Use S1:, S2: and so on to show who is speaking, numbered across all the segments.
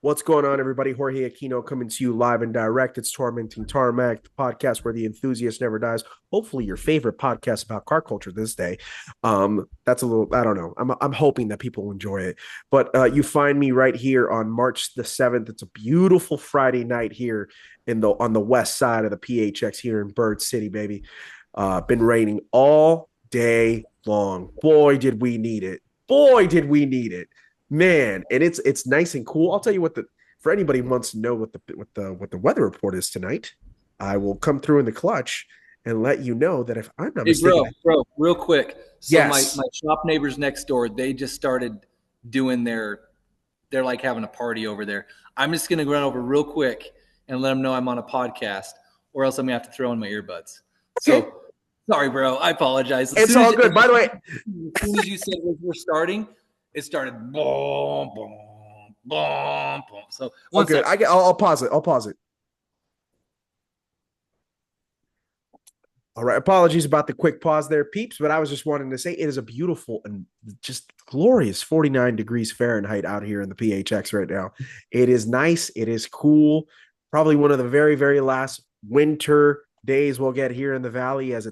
S1: What's going on, everybody? Jorge Aquino coming to you live and direct. It's Tormenting Tarmac, the podcast where the enthusiast never dies. Hopefully, your favorite podcast about car culture this day. That's a little, I don't know. I'm hoping that people enjoy it. But you find me right here on March the 7th. It's a beautiful Friday night here on the west side of the PHX here in Bird City, baby. Been raining all day long. Boy, did we need it. Boy, did we need it, man. And it's nice and cool. I'll tell you what, the for anybody who wants to know what the weather report is tonight, I will come through in the clutch and let you know that if I'm not
S2: Hey,
S1: mistaken.
S2: bro, real quick. So my
S1: Yes.
S2: my shop neighbors next door, they just started doing they're like having a party over there. I'm just gonna run over real quick and let them know I'm on a podcast, or else I'm gonna have to throw in my earbuds.
S1: Okay.
S2: So sorry, bro. I apologize.
S1: It's all good. By the way,
S2: As soon as you said we're starting, it started boom, boom, boom, boom. So
S1: all
S2: one
S1: good.
S2: second.
S1: I'll pause it. I'll pause it. All right. Apologies about the quick pause there, peeps, but I was just wanting to say it is a beautiful and just glorious 49 degrees Fahrenheit out here in the PHX right now. It is nice. It is cool. Probably one of the very, very last winter days we'll get here in the valley as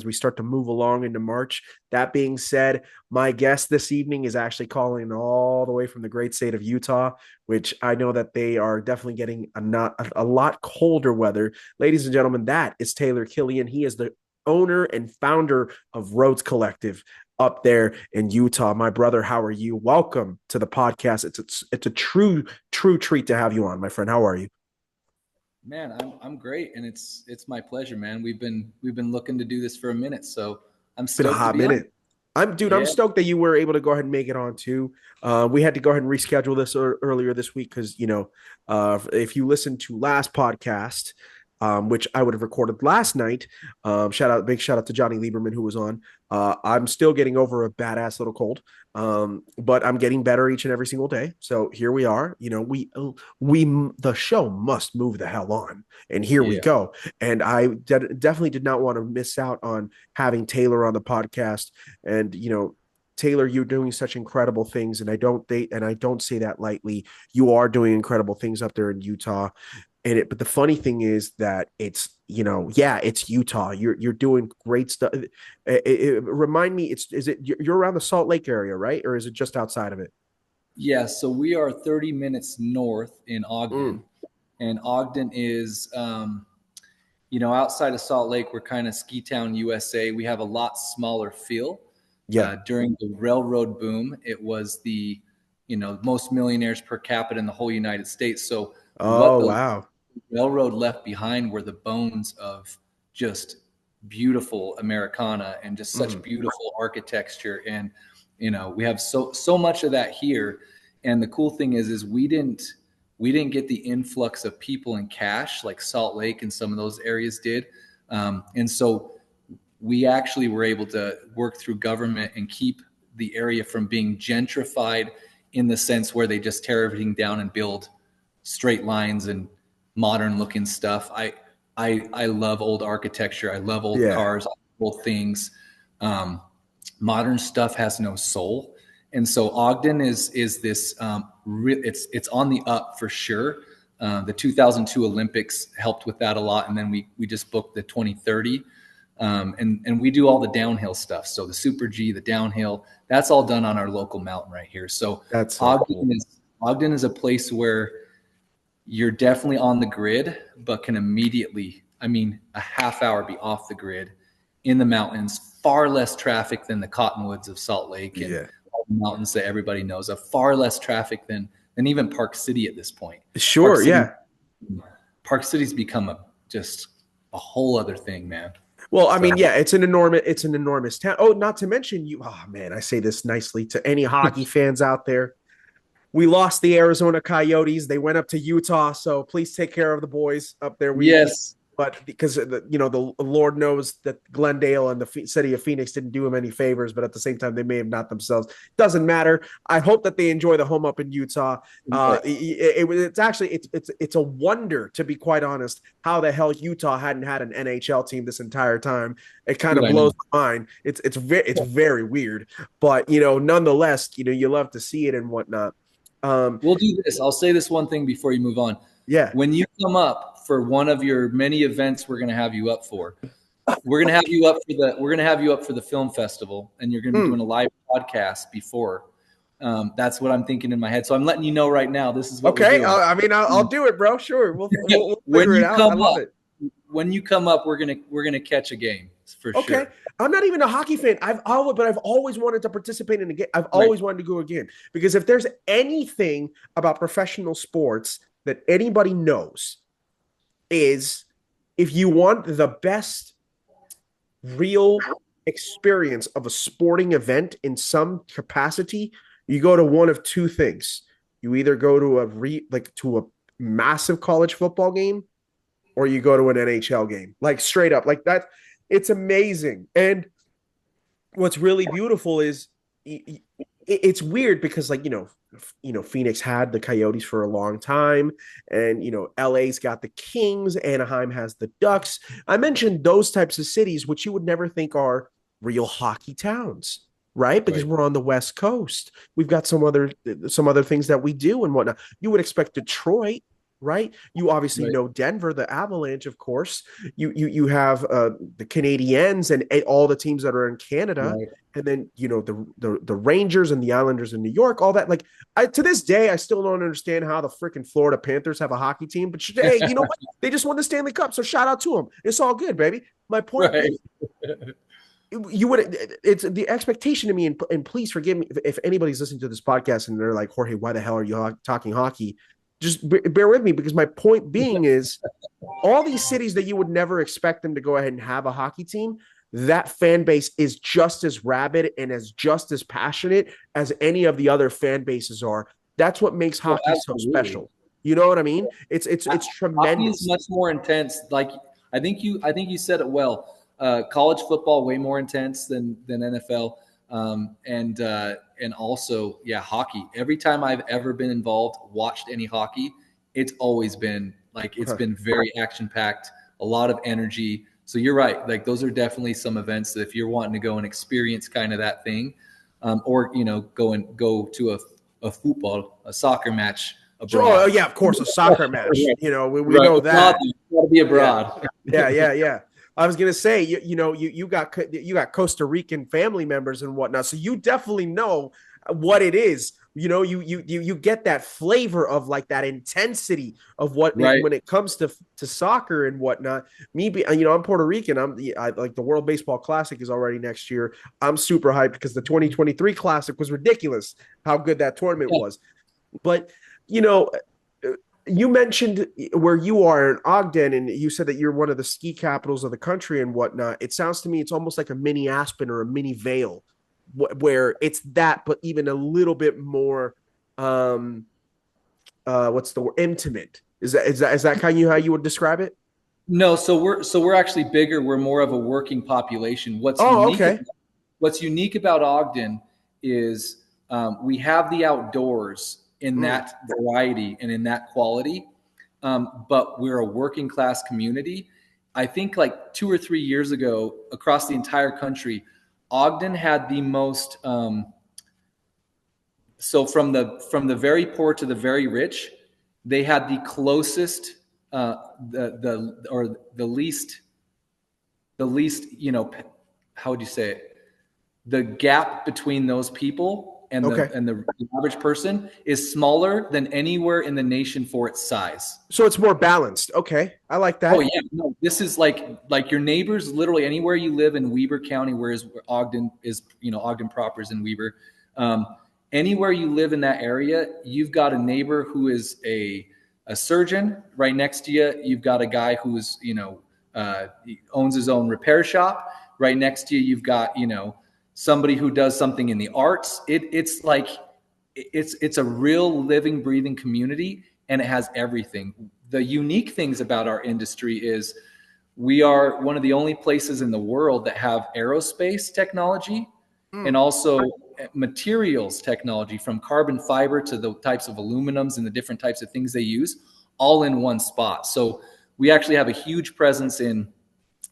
S1: we start to move along into March. That being said, my guest this evening is actually calling all the way from the great state of Utah, which I know that they are definitely getting a lot colder weather. Ladies and gentlemen, that is Taylor Killian. He is the owner and founder of Roads Collective up there in Utah. My brother, how are you? Welcome to the podcast. It's a true treat to have you on, my friend. How are you?
S2: Man, I'm great, and it's my pleasure, man. We've been looking to do this for a minute, so I'm
S1: Been a
S2: stoked to
S1: hot
S2: be on.
S1: minute. I'm
S2: Yeah,
S1: stoked that you were able to go ahead and make it on too. We had to go ahead and reschedule this earlier this week because if you listened to last podcast, which I would have recorded last night, big shout out to Johnny Lieberman who was on. I'm still getting over a badass little cold, but I'm getting better each and every single day. So here we are. The show must move the hell on, and here we
S2: yeah.
S1: go. And I definitely did not want to miss out on having Taylor on the podcast. And Taylor, you're doing such incredible things, and I don't say that lightly. You are doing incredible things up there in Utah. But the funny thing is that it's Utah. You're doing great stuff. Remind me, you're around the Salt Lake area, right? Or is it just outside of it?
S2: Yeah, so we are 30 minutes north in Ogden,
S1: Mm,
S2: and Ogden is, outside of Salt Lake. We're kind of ski town, USA. We have a lot smaller feel.
S1: yeah.
S2: During the railroad boom, it was the, most millionaires per capita in the whole United States. So what
S1: Oh,
S2: the
S1: wow.
S2: railroad left behind were the bones of just beautiful Americana and just such
S1: Mm,
S2: beautiful architecture. And we have so much of that here. And the cool thing is we didn't get the influx of people and cash like Salt Lake and some of those areas did. And so we actually were able to work through government and keep the area from being gentrified in the sense where they just tear everything down and build straight lines and modern looking stuff. I love old architecture. I love old
S1: yeah.
S2: cars, old things. Um, Modern stuff has no soul, and so Ogden is this. It's on the up for sure. The 2002 Olympics helped with that a lot, and then we just booked the 2030, and we do all the downhill stuff. So the Super G, the downhill, that's all done on our local mountain right here. So
S1: That's so
S2: Ogden
S1: cool.
S2: is Ogden is a place where you're definitely on the grid, but can immediately, I mean, a half hour be off the grid in the mountains, far less traffic than the Cottonwoods of Salt Lake and
S1: Yeah.
S2: all the mountains that everybody knows of, far less traffic than even Park City at this point. Park
S1: Sure.
S2: City,
S1: Yeah.
S2: Park City's become just a whole other thing, man.
S1: Well, I
S2: So
S1: mean, yeah, it's an enormous town. Oh, not to mention you. Oh man, I say this nicely to any hockey fans out there. We lost the Arizona Coyotes. They went up to Utah, so please take care of the boys up there.
S2: yes,
S1: But because the Lord knows that Glendale and the city of Phoenix didn't do him any favors, but at the same time they may have not themselves. Doesn't matter. I hope that they enjoy the home up in Utah. It's actually it's a wonder, to be quite honest, how the hell Utah hadn't had an NHL team this entire time. It kind
S2: dude,
S1: of
S2: I know.
S1: blows my mind. It's very weird, but nonetheless, you love to see it and whatnot.
S2: We'll do this. I'll say this one thing before you move on.
S1: Yeah.
S2: When you come up for one of your many events we're going to have you up for, we're going to have you up for the film festival, and you're going to be doing a live podcast before. That's what I'm thinking in my head. So I'm letting you know right now, this is what we're
S1: Okay.
S2: doing.
S1: I'll do it, bro. Sure. We'll
S2: When
S1: figure it
S2: you
S1: out. I
S2: come
S1: love
S2: up,
S1: it.
S2: when you come up, we're gonna catch a game for
S1: Okay.
S2: sure.
S1: I'm not even a hockey fan. I've always wanted to participate in a game. I've
S2: Right.
S1: always wanted to go again because if there's anything about professional sports that anybody knows is if you want the best real experience of a sporting event in some capacity, you go to one of two things. You either go to a massive college football game or you go to an NHL game. Like straight up. Like that, it's amazing. And what's really beautiful is it's weird because Phoenix had the Coyotes for a long time, and LA's got the Kings, Anaheim has the Ducks. I mentioned those types of cities which you would never think are real hockey towns, right? Because
S2: Right.
S1: we're on the West Coast. We've got some other things that we do and whatnot. You would expect Detroit, right? You obviously
S2: Right.
S1: know Denver, the Avalanche, of course. You have the Canadiens and all the teams that are in Canada,
S2: Right.
S1: and then the Rangers and the Islanders in New York, all that. Like, to this day, I still don't understand how the freaking Florida Panthers have a hockey team. But hey, you know what? They just won the Stanley Cup, so shout out to them. It's all good, baby. My point
S2: Right.
S1: being, you would it's the expectation to me, and please forgive me if anybody's listening to this podcast and they're like, Jorge, why the hell are you talking hockey? Just bear with me, because my point being is all these cities that you would never expect them to go ahead and have a hockey team, that fan base is just as rabid and just as passionate as any of the other fan bases are. That's what makes
S2: Oh,
S1: hockey so
S2: absolutely.
S1: special. You know what I mean? It's
S2: Hockey is
S1: tremendous.
S2: much more intense. Like I think you said it well. College football way more intense than NFL, and also hockey. Every time I've ever been involved, watched any hockey, it's always been like it's
S1: Huh.
S2: been very action packed, a lot of energy. So you're right. Like those are definitely some events that if you're wanting to go and experience kind of that thing, or go to a soccer match
S1: Oh
S2: abroad.
S1: yeah, of course, a soccer match.
S2: Right.
S1: We
S2: Right.
S1: know
S2: Abroad,
S1: that.
S2: you got to be
S1: Yeah.
S2: abroad.
S1: Yeah. I was gonna say, you got Costa Rican family members and whatnot, so you definitely know what it is. You get that flavor of like that intensity of
S2: Right.
S1: when it comes to soccer and whatnot. I'm Puerto Rican. Like the World Baseball Classic is already next year. I'm super hyped because the 2023 Classic was ridiculous. How good that tournament
S2: Yeah.
S1: was. But you know, you mentioned where you are in Ogden, and you said that you're one of the ski capitals of the country and whatnot. It sounds to me it's almost like a mini Aspen or a mini Vale, where it's that, but even a little bit more. Um, what's the word? Intimate. Is that how you would describe it?
S2: No, so we're actually bigger. We're more of a working population.
S1: Oh, okay.
S2: What's unique about Ogden is we have the outdoors in
S1: Mm,
S2: that variety and in that quality, but we're a working class community. I think like 2 or 3 years ago, across the entire country, Ogden had the most. So from the very poor to the very rich, they had the closest, the or the least, how would you say it? The gap between those people and the
S1: okay.
S2: and the average person is smaller than anywhere in the nation for its size.
S1: So it's more balanced. Okay, I like
S2: Oh
S1: that.
S2: yeah, no, this is like your neighbors literally anywhere you live in Weber County, whereas Ogden is, Ogden proper is in Weber. Um, Anywhere you live in that area, you've got a neighbor who is a surgeon right next to you. You've got a guy who's he owns his own repair shop right next to you. You've got somebody who does something in the arts. It's like it's a real living, breathing community, and it has everything. The unique things about our industry is we are one of the only places in the world that have aerospace technology and
S1: Mm,
S2: also materials technology, from carbon fiber to the types of aluminums and the different types of things they use, all in one spot. So we actually have a huge presence in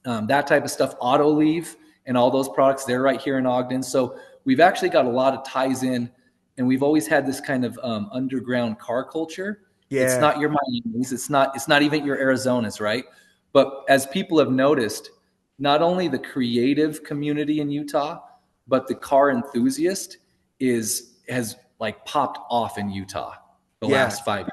S2: that type of stuff. Auto Leave and all those products, they're right here in Ogden. So we've actually got a lot of ties in and we've always had this kind of underground car culture. It's
S1: Yeah.
S2: not your Miami's, it's not even your Arizonas, right? But as people have noticed, not only the creative community in Utah, but the car enthusiast has like popped off in Utah the
S1: Yeah.
S2: last 5 years.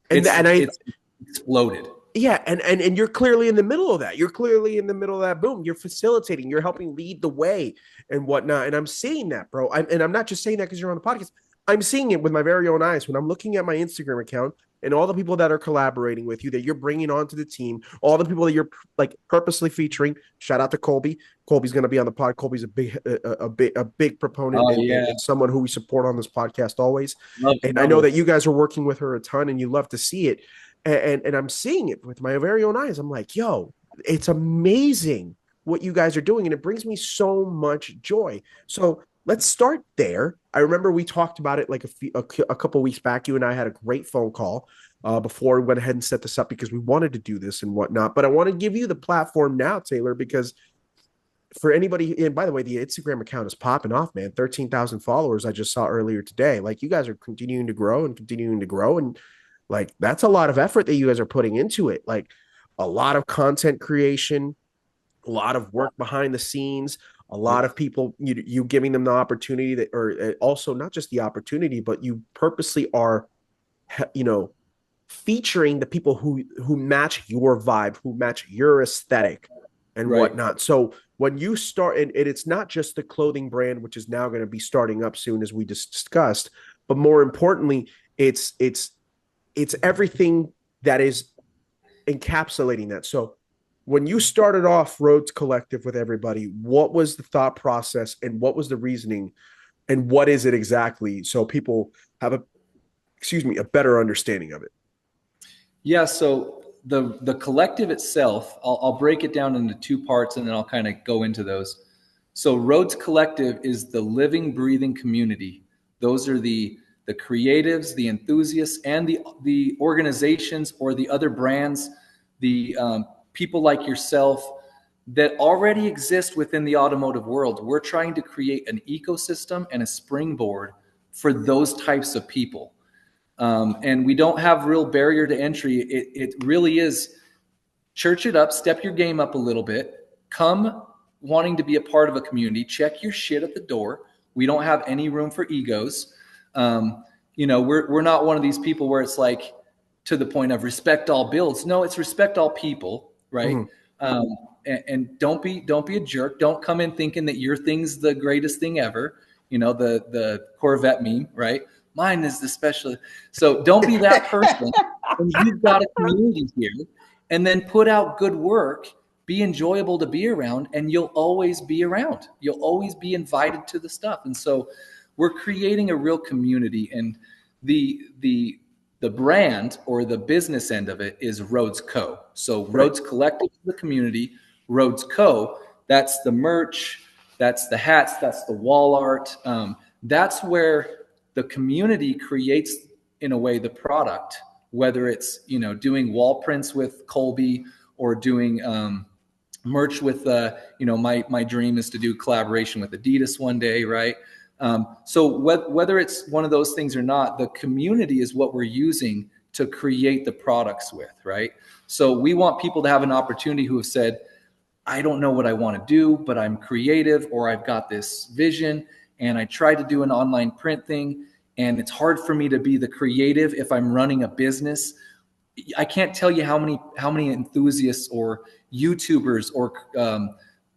S1: And
S2: It's
S1: and I
S2: it's exploded.
S1: yeah, and you're clearly in the middle of that. You're clearly in the middle of that. Boom. You're facilitating. You're helping lead the way and whatnot. And I'm seeing that, bro. And I'm not just saying that because you're on the podcast. I'm seeing it with my very own eyes when I'm looking at my Instagram account and all the people that are collaborating with you that you're bringing onto the team, all the people that you're like purposely featuring. Shout out to Colby. Colby's going to be on the pod. Colby's a big proponent
S2: Oh
S1: and
S2: yeah,
S1: someone who we support on this podcast always.
S2: love
S1: And I know that
S2: trouble.
S1: you guys are working with her a ton, and you love to see it and I'm seeing it with my very own eyes. I'm like, yo, it's amazing what you guys are doing, and it brings me so much joy. So let's start there. I remember we talked about it like a couple weeks back. You and I had a great phone call before we went ahead and set this up because we wanted to do this and whatnot. But I want to give you the platform now, Taylor, because for anybody, and by the way, the Instagram account is popping off, man. 13,000 followers I just saw earlier today. Like you guys are continuing to grow and continuing to grow. And like that's a lot of effort that you guys are putting into it. Like a lot of content creation, a lot of work behind the scenes, a lot of people, you giving them the opportunity that, or also not just the opportunity, but you purposely are, you know, featuring the people who match your vibe, who match your aesthetic and
S2: Right.
S1: whatnot. So when you start, and it's not just the clothing brand, which is now going to be starting up soon, as we just discussed, but more importantly, it's everything that is encapsulating that. So when you started off Rhodes Collective with everybody, what was the thought process and what was the reasoning and what is it exactly? So people have a better understanding of it.
S2: Yeah, so the collective itself, I'll break it down into two parts and then I'll kind of go into those. So Rhodes Collective is the living, breathing community. Those are the creatives, the enthusiasts, and the organizations or the other brands, the people like yourself that already exist within the automotive world. We're trying to create an ecosystem and a springboard for those types of people. And we don't have real barrier to entry. It really is church it up, step your game up a little bit, come wanting to be a part of a community, check your shit at the door. We don't have any room for egos. We're not one of these people where it's like to the point of respect all builds. No, it's respect all people, right?
S1: Mm-hmm.
S2: And don't be a jerk. Don't come in thinking that your thing's the greatest thing ever. The Corvette meme, right? Mine is the special. So don't be that person. And you've got a community here, and then put out good work, be enjoyable to be around, and you'll always be around. You'll always be invited to the stuff. And so we're creating a real community, and the brand or the business end of it is Rhodes Co. So
S1: Right.
S2: Rhodes Collective is the community, Rhodes Co. That's the merch, that's the hats, that's the wall art. That's where the community creates, in a way, the product, whether it's doing wall prints with Colby or doing merch with my dream is to do collaboration with Adidas one day, right? So whether it's one of those things or not, the community is what we're using to create the products with, right? So we want people to have an opportunity who have said, I don't know what I want to do, but I'm creative, or I've got this vision and I tried to do an online print thing, and it's hard for me to be the creative if I'm running a business. I can't tell you how many enthusiasts or YouTubers or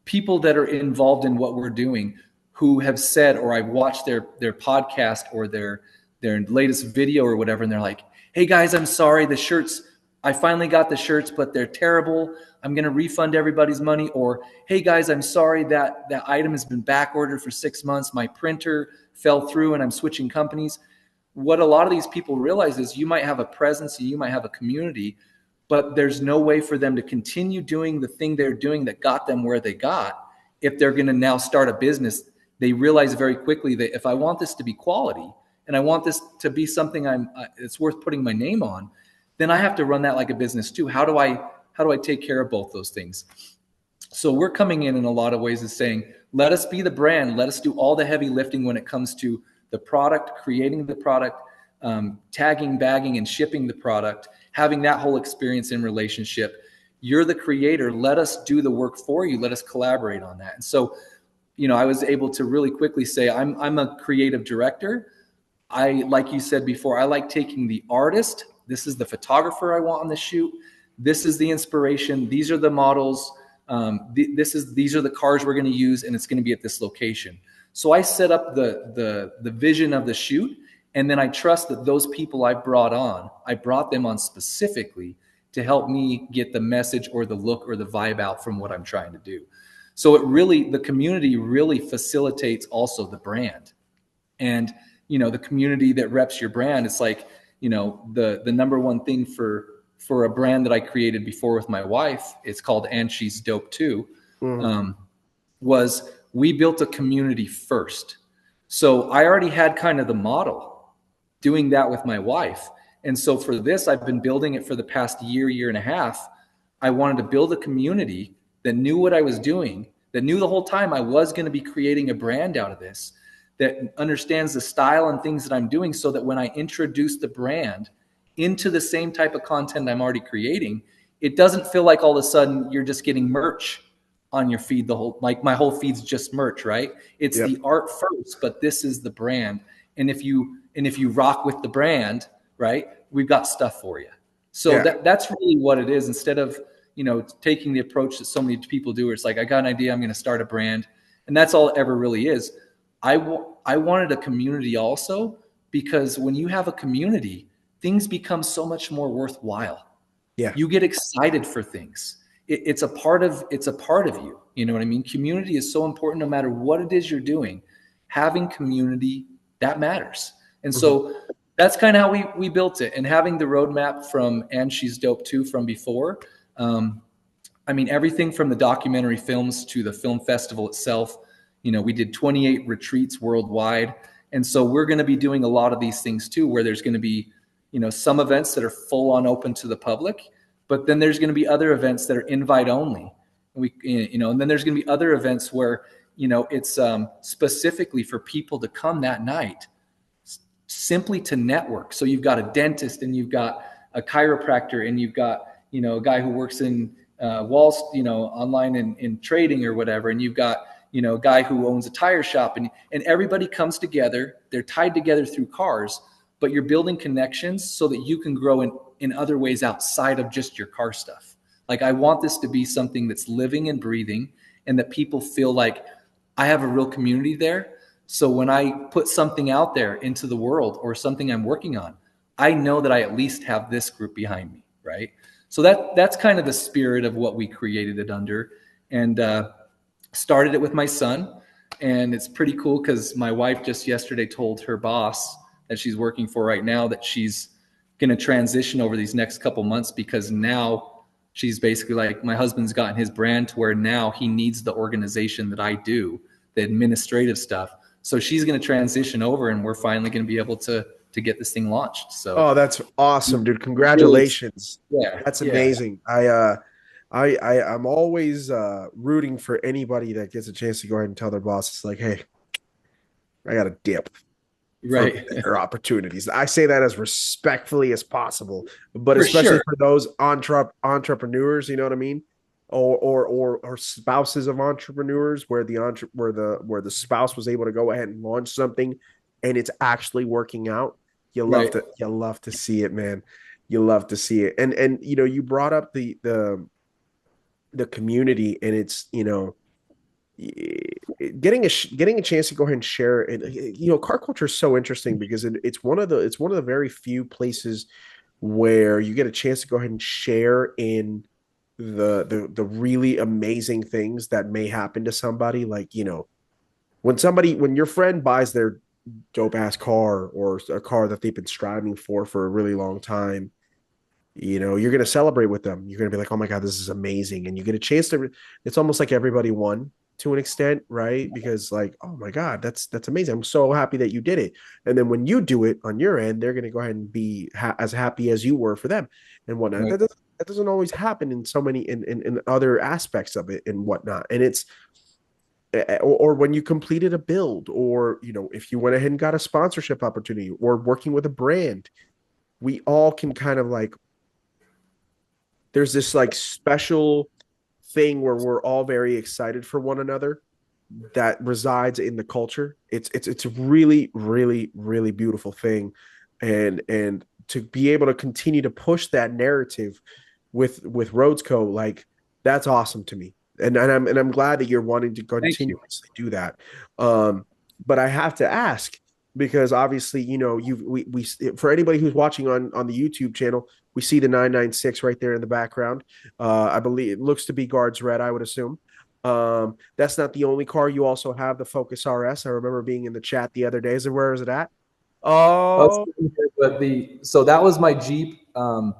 S2: people that are involved in what we're doing who have said, or I've watched their podcast or their latest video or whatever, and they're like, "Hey guys, I'm sorry, the shirts. I finally got the shirts, but they're terrible. I'm going to refund everybody's money." Or, "Hey guys, I'm sorry that item has been back ordered for 6 months. My printer fell through and I'm switching companies." What a lot of these people realize is you might have a presence and you might have a community, but there's no way for them to continue doing the thing they're doing that got them where they got. If they're going to now start a business, they realize very quickly that if I want this to be quality and I want this to be something it's worth putting my name on, then I have to run that like a business too. How do I take care of both those things? So we're coming in a lot of ways and saying, let us be the brand. Let us do all the heavy lifting when it comes to the product, creating the product, tagging, bagging, and shipping the product, having that whole experience in relationship. You're the creator. Let us do the work for you. Let us collaborate on that. And so, I was able to really quickly say, I'm a creative director. Like you said before, I like taking the artist. This is the photographer I want on the shoot. This is the inspiration. These are the models. These are the cars we're going to use, and it's going to be at this location. So I set up the vision of the shoot, and then I trust that those people I brought them on specifically to help me get the message or the look or the vibe out from what I'm trying to do. So the community really facilitates also the brand. And the community that reps your brand, it's like, the number one thing for a brand that I created before with my wife, it's called And She's Dope Too, was we built a community first. So I already had kind of the model doing that with my wife. And so for this, I've been building it for the past year and a half. I wanted to build a community that knew what I was doing, that knew the whole time I was going to be creating a brand out of this, that understands the style and things that I'm doing, so that when I introduce the brand into the same type of content I'm already creating, it doesn't feel like all of a sudden you're just getting merch on your feed. Like my whole feed's just merch, right? It's the art first, but this is the brand. And if you rock with the brand, right, we've got stuff for you. So that's really what it is. Instead of, taking the approach that so many people do, where it's like, I got an idea, I'm going to start a brand. And that's all it ever really is. I wanted a community also, because when you have a community, things become so much more worthwhile.
S1: Yeah.
S2: You get excited for things. It's a part of you. You know what I mean? Community is so important no matter what it is you're doing. Having community, that matters. And so that's kind of how we built it. And having the roadmap from And She's Dope Too from before, everything from the documentary films to the film festival itself. We did 28 retreats worldwide. And so we're going to be doing a lot of these things too, where there's going to be, some events that are full on open to the public, but then there's going to be other events that are invite only. And then there's going to be other events where, it's specifically for people to come that night simply to network. So you've got a dentist, and you've got a chiropractor, and you've got, a guy who works in walls, online in trading or whatever. And you've got, a guy who owns a tire shop, and everybody comes together. They're tied together through cars, but you're building connections so that you can grow in other ways outside of just your car stuff. Like, I want this to be something that's living and breathing, and that people feel like I have a real community there. So when I put something out there into the world or something I'm working on, I know that I at least have this group behind me, right? So that's kind of the spirit of what we created it under. And started it with my son. And it's pretty cool because my wife just yesterday told her boss that she's working for right now that she's going to transition over these next couple months, because now she's basically like, my husband's gotten his brand to where now he needs the organization that I do, the administrative stuff. So she's going to transition over, and we're finally going to be able to get this thing launched. So,
S1: that's awesome, dude. Congratulations.
S2: Yeah,
S1: That's amazing. I'm always rooting for anybody that gets a chance to go ahead and tell their boss, it's like, hey, I got a dip
S2: right.
S1: for better opportunities. I say that as respectfully as possible, but
S2: For
S1: especially
S2: sure.
S1: for those entrepreneurs, you know what I mean? Or spouses of entrepreneurs, where the spouse was able to go ahead and launch something and it's actually working out.
S2: Right.
S1: You love to see it, man. You love to see it. And you brought up the community, and it's, getting a chance to go ahead and share it. Car culture is so interesting because it's one of the very few places where you get a chance to go ahead and share in the really amazing things that may happen to somebody. Like, when your friend buys their dope ass car, or a car that they've been striving for a really long time, you're going to celebrate with them. You're going to be like, oh my God, this is amazing. And you get a chance to, it's almost like everybody won to an extent, right? Because, like, oh my God, that's amazing. I'm so happy that you did it. And then when you do it on your end, they're going to go ahead and be as happy as you were for them and whatnot.
S2: Right.
S1: That doesn't always happen in so many, in other aspects of it and whatnot. And or when you completed a build, or if you went ahead and got a sponsorship opportunity or working with a brand, we all can kind of like, there's this like special thing where we're all very excited for one another that resides in the culture. It's a really, really, really beautiful thing. And to be able to continue to push that narrative with Rhodesco, like, that's awesome to me. And I'm glad that you're wanting to
S2: Thank you.
S1: continuously do that. Um, but I have to ask, because obviously, we for anybody who's watching on the YouTube channel, we see the 996 right there in the background. I believe it looks to be guards red, I would assume. That's not the only car. You also have the Focus RS. I remember being in the chat the other day. Where is it at? Oh,
S2: But so that was my Jeep from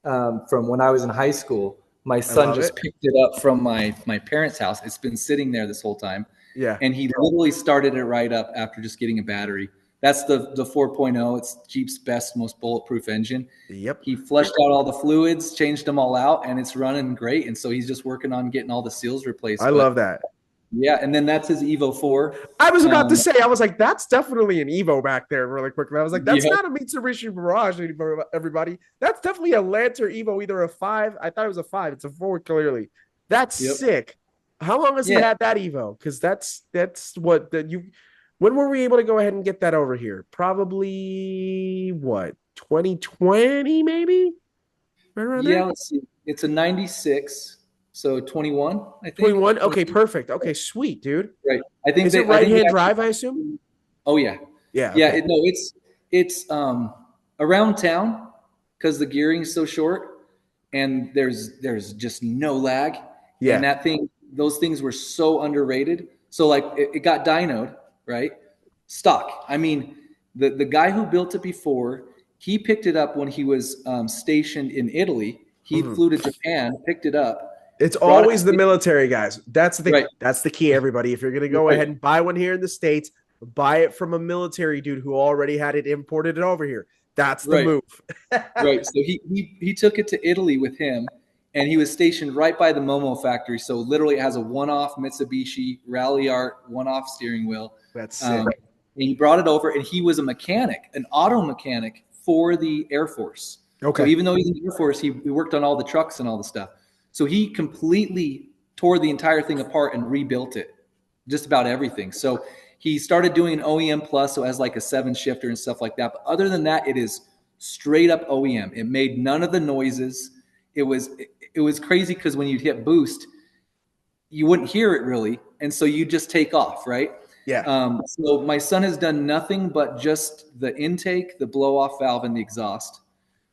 S2: when I was in high school. My
S1: I
S2: son
S1: love
S2: just
S1: it.
S2: picked it up from my parents' house. It's been sitting there this whole time,
S1: Yeah.
S2: and he literally started it right up after just getting a battery. That's the 4.0. It's Jeep's best, most bulletproof engine.
S1: Yep.
S2: He flushed out all the fluids, changed them all out, and it's running great. And so he's just working on getting all the seals
S1: I
S2: replaced.
S1: love
S2: But
S1: that.
S2: yeah, and then that's his Evo 4.
S1: I was about to
S2: Um,
S1: say, I was like, that's definitely an Evo back there really quickly. I was like, that's
S2: yeah,
S1: not a Mitsubishi Mirage, everybody. That's definitely a Lancer Evo, either a 5. I thought it was a 5. It's a 4, clearly. That's
S2: yep.
S1: sick. How long has he
S2: Yeah,
S1: had that Evo? Because that's what that you when were we able to go ahead and get that over here? Probably what, 2020, maybe? Right around
S2: yeah,
S1: there?
S2: let's see. It's a 96, so 21, I think.
S1: 21. Okay,
S2: 22.
S1: perfect. Okay, sweet, dude.
S2: Right. I think
S1: Is it
S2: they I
S1: right
S2: think they
S1: hand drive, I assume?
S2: actually. Oh yeah.
S1: Yeah,
S2: Yeah,
S1: okay.
S2: no, it's around town because the gearing is so short and there's just no lag. And
S1: Yeah.
S2: those things were so underrated. So like it got dynoed, right? Stock. I mean, the guy who built it before, he picked it up when he was stationed in Italy. He
S1: Mhm.
S2: flew to Japan, picked it up,
S1: It's
S2: brought
S1: always the
S2: it.
S1: military guys. That's the thing.
S2: Right,
S1: That's the key, everybody. If you're going to go
S2: right,
S1: ahead and buy one here in the States, buy it from a military dude who already had it imported over here. That's the
S2: right.
S1: move.
S2: Right. So he took it to Italy with him, and he was stationed right by the Momo factory. So literally, it has a one-off Mitsubishi Rally Art one-off steering wheel.
S1: That's
S2: Um,
S1: sick.
S2: and he brought it over, and he was a mechanic, an auto mechanic for the Air Force. So
S1: Okay.
S2: even though he's in the Air Force, he worked on all the trucks and all the stuff. So he completely tore the entire thing apart and rebuilt it, just about everything. So he started doing an OEM plus, so it has like a 7 shifter and stuff like that. But other than that, it is straight up OEM. It made none of the noises. It was crazy because when you'd hit boost, you wouldn't hear it really, and so you just take off, right?
S1: Yeah.
S2: So my son has done nothing but just the intake, the blow off valve, and the exhaust.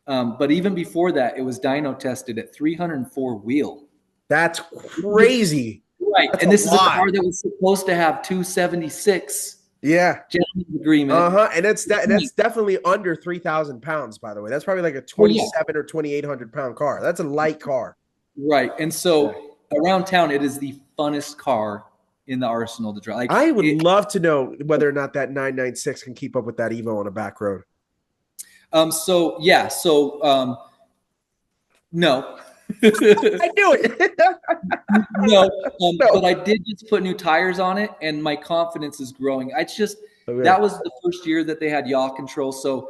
S2: But even before that, it was dyno tested at 304 wheel.
S1: That's crazy.
S2: Right,
S1: That's
S2: and
S1: a
S2: this is a
S1: lot.
S2: car that was supposed to have 276
S1: Yeah.
S2: gentleman's agreement.
S1: Uh-huh. And that's definitely under 3,000 pounds, by the way. That's probably like a
S2: Oh yeah,
S1: 27 or 2,800 pound car. That's a light car.
S2: right. And
S1: Yeah.
S2: so around town, it is the funnest car in the arsenal to drive. Like
S1: I would
S2: it.
S1: love to know whether or not that 996 can keep up with that Evo on a back road.
S2: So yeah. So no.
S1: I knew it.
S2: No,
S1: No.
S2: but I did just put new tires on it, and my confidence is growing. It's just
S1: Okay.
S2: that was the first year that they had yaw control. So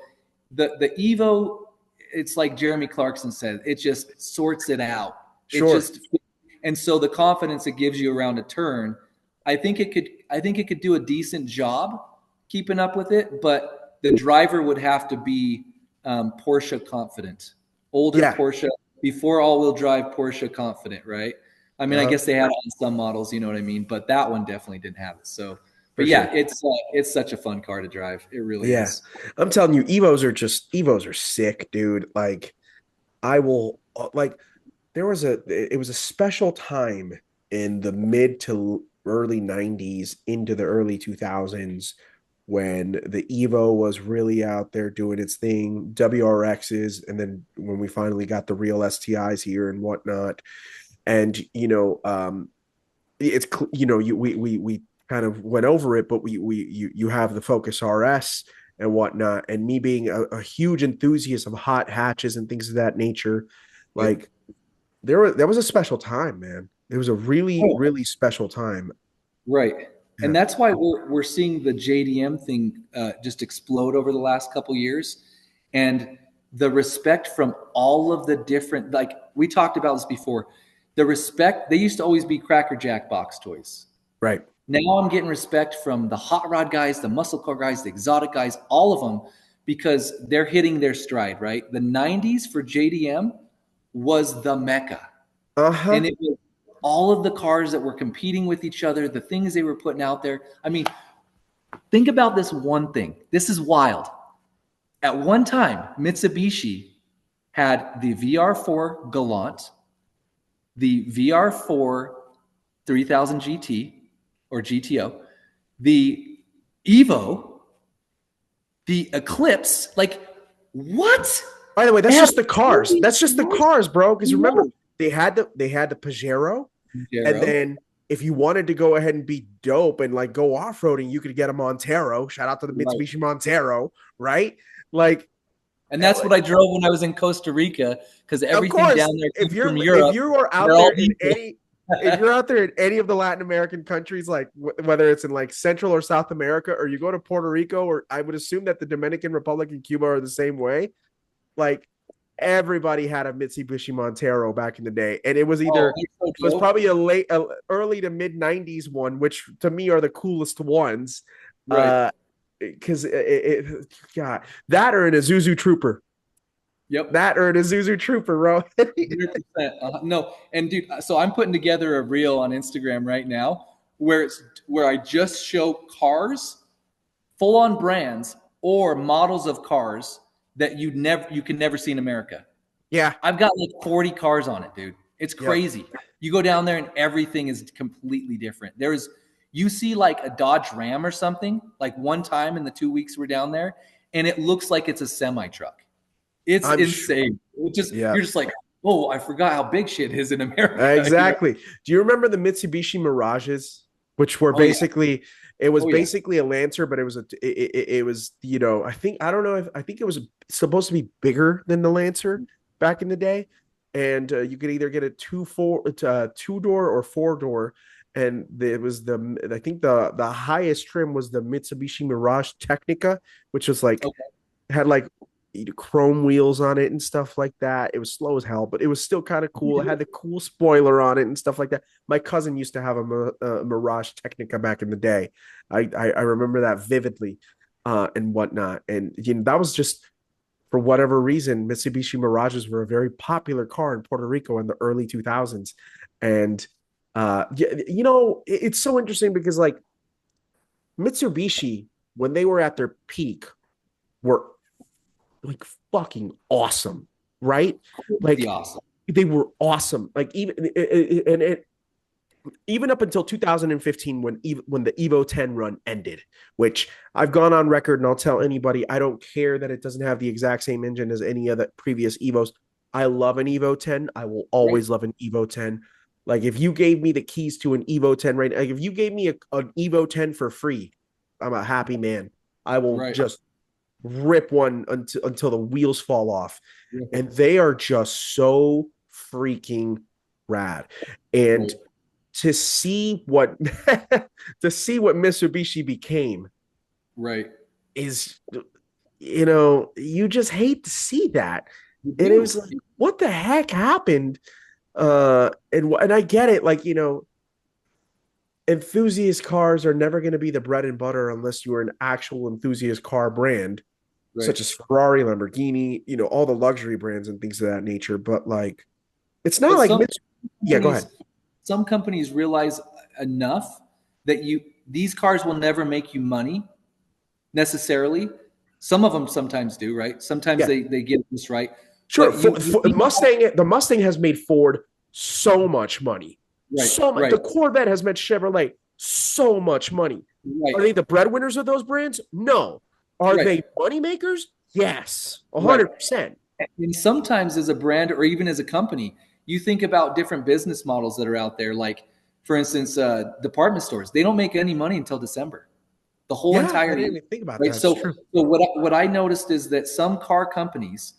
S2: the Evo, it's like Jeremy Clarkson said, it just sorts it out. It
S1: Sure.
S2: just and so the confidence it gives you around a turn, I think it could do a decent job keeping up with it, but the driver would have to be Porsche confident, older
S1: Yeah.
S2: Porsche before all-wheel drive Porsche confident, right? I mean, I
S1: Uh-huh.
S2: guess they had it on some models, you know what I mean, but that one definitely didn't have it. So,
S1: For
S2: but yeah,
S1: sure.
S2: it's such a fun car to drive. It really
S1: Yeah.
S2: is.
S1: I'm telling you, Evos are sick, dude. Like, I will like it was a special time in the mid to early 90s into the early 2000s when the Evo was really out there doing its thing, WRXs, and then when we finally got the real STIs here and whatnot. And it's we kind of went over it, but you have the Focus RS and whatnot, and me being a huge enthusiast of hot hatches and things of that nature,
S2: Yep.
S1: like there was a special time, man. It was a really,
S2: Oh,
S1: really special time.
S2: Right.
S1: Yeah.
S2: And that's why we're seeing the JDM thing just explode over the last couple years. And the respect from all of the different, like we talked about this before, the respect, they used to always be Cracker Jack box toys.
S1: Right.
S2: Now I'm getting respect from the hot rod guys, the muscle car guys, the exotic guys, all of them, because they're hitting their stride, right? The 90s for JDM was the mecca. And
S1: Uh-huh.
S2: it was all of the cars that were competing with each other, the things they were putting out there. I mean, think about this one thing. This is wild. At one time, Mitsubishi had the VR4 Galant, the VR4 3000 GT or GTO, the Evo, the Eclipse. Like, what?
S1: By the way,
S2: They
S1: that's
S2: had
S1: just the cars. That's just the cars, bro. Because remember, they had the Pajero, and
S2: Zero.
S1: then if you wanted to go ahead and be dope and like go off roading, you could get a Montero. Shout out to the
S2: Right.
S1: Mitsubishi Montero, right? Like,
S2: And that's what I drove when I was in Costa Rica because
S1: of
S2: everything
S1: course,
S2: down there
S1: if
S2: came from
S1: if
S2: Europe.
S1: you are
S2: They're
S1: out
S2: all
S1: there in
S2: diesel.
S1: any if you're out there in any of the Latin American countries, like whether it's in like Central or South America, or you go to Puerto Rico, or I would assume that the Dominican Republic and Cuba are the same way. Like everybody had a Mitsubishi Montero back in the day, and it was
S2: Oh,
S1: either
S2: they're
S1: it was
S2: so dope.
S1: probably early to mid '90s one, which to me are the coolest ones.
S2: Right.
S1: Uh, because God, that or an Isuzu Trooper,
S2: Yep.
S1: that or an Isuzu Trooper, bro.
S2: 100%. No, and dude, so I'm putting together a reel on Instagram right now where I just show cars, full on brands or models of cars that you can never see in America.
S1: Yeah,
S2: I've got like 40 cars on it, dude. It's
S1: yep.
S2: crazy. You go down there and everything is completely different. You see like a Dodge Ram or something, like one time in the 2 weeks we're down there, and it looks like it's a semi truck. It's
S1: I'm sure.
S2: insane.
S1: Yeah,
S2: You're just like, oh, I forgot how big shit is in America.
S1: exactly. Do you remember the Mitsubishi Mirages, which were
S2: Oh yeah,
S1: basically it was
S2: oh yeah.
S1: basically a Lancer, but it was I don't know if I think it was supposed to be bigger than the Lancer back in the day, and you could either get a two door or four door, and it was the I think the highest trim was the Mitsubishi Mirage Technica, which was like
S2: Okay.
S1: had like chrome wheels on it and stuff like that. It was slow as hell, but it was still kind of cool. It had the cool spoiler on it and stuff like that. My cousin used to have a Mirage Technica back in the day. I remember that vividly, and whatnot. And that was just for whatever reason, Mitsubishi Mirages were a very popular car in Puerto Rico in the early 2000s. And it's so interesting because like Mitsubishi, when they were at their peak, were like fucking awesome, right?
S2: The
S1: Like
S2: awesome.
S1: they were awesome. Like even up until 2015 when the Evo 10 run ended, which I've gone on record and I'll tell anybody I don't care that it doesn't have the exact same engine as any of the previous Evos. I love an Evo 10. I will
S2: Right.
S1: always love an Evo 10. Like if you gave me the keys to an Evo 10 right, like if you gave me an Evo 10 for free, I'm a happy man. I will
S2: Right.
S1: just rip one until the wheels fall off.
S2: Rip
S1: And
S2: it.
S1: they are just so freaking rad. And
S2: Right.
S1: to see what to see what Mitsubishi became
S2: Right.
S1: is you just hate to see that.
S2: You
S1: And it was
S2: do.
S1: like, what the heck happened? And I get it, like, enthusiast cars are never going to be the bread and butter unless you are an actual enthusiast car brand,
S2: Right.
S1: such as Ferrari, Lamborghini, all the luxury brands and things of that nature. But like, it's not
S2: But
S1: like Mitch. Yeah, go ahead.
S2: some companies realize enough that these cars will never make you money necessarily. Some of them sometimes do, right? Sometimes
S1: Yeah,
S2: they get this right.
S1: sure.
S2: But you need to have,
S1: The Mustang has made Ford so much money.
S2: right,
S1: So much.
S2: right,
S1: The Corvette has made Chevrolet so much money.
S2: right,
S1: Are they the breadwinners of those brands? No. Are
S2: right,
S1: they money makers? Yes,
S2: right.
S1: 100%.
S2: And sometimes as a brand or even as a company, you think about different business models that are out there. Like, for instance, department stores, they don't make any money until December, the whole
S1: Yeah, I
S2: entire
S1: didn't
S2: year,
S1: even think about
S2: right?
S1: that. It's
S2: So,
S1: true.
S2: what I noticed is that some car companies,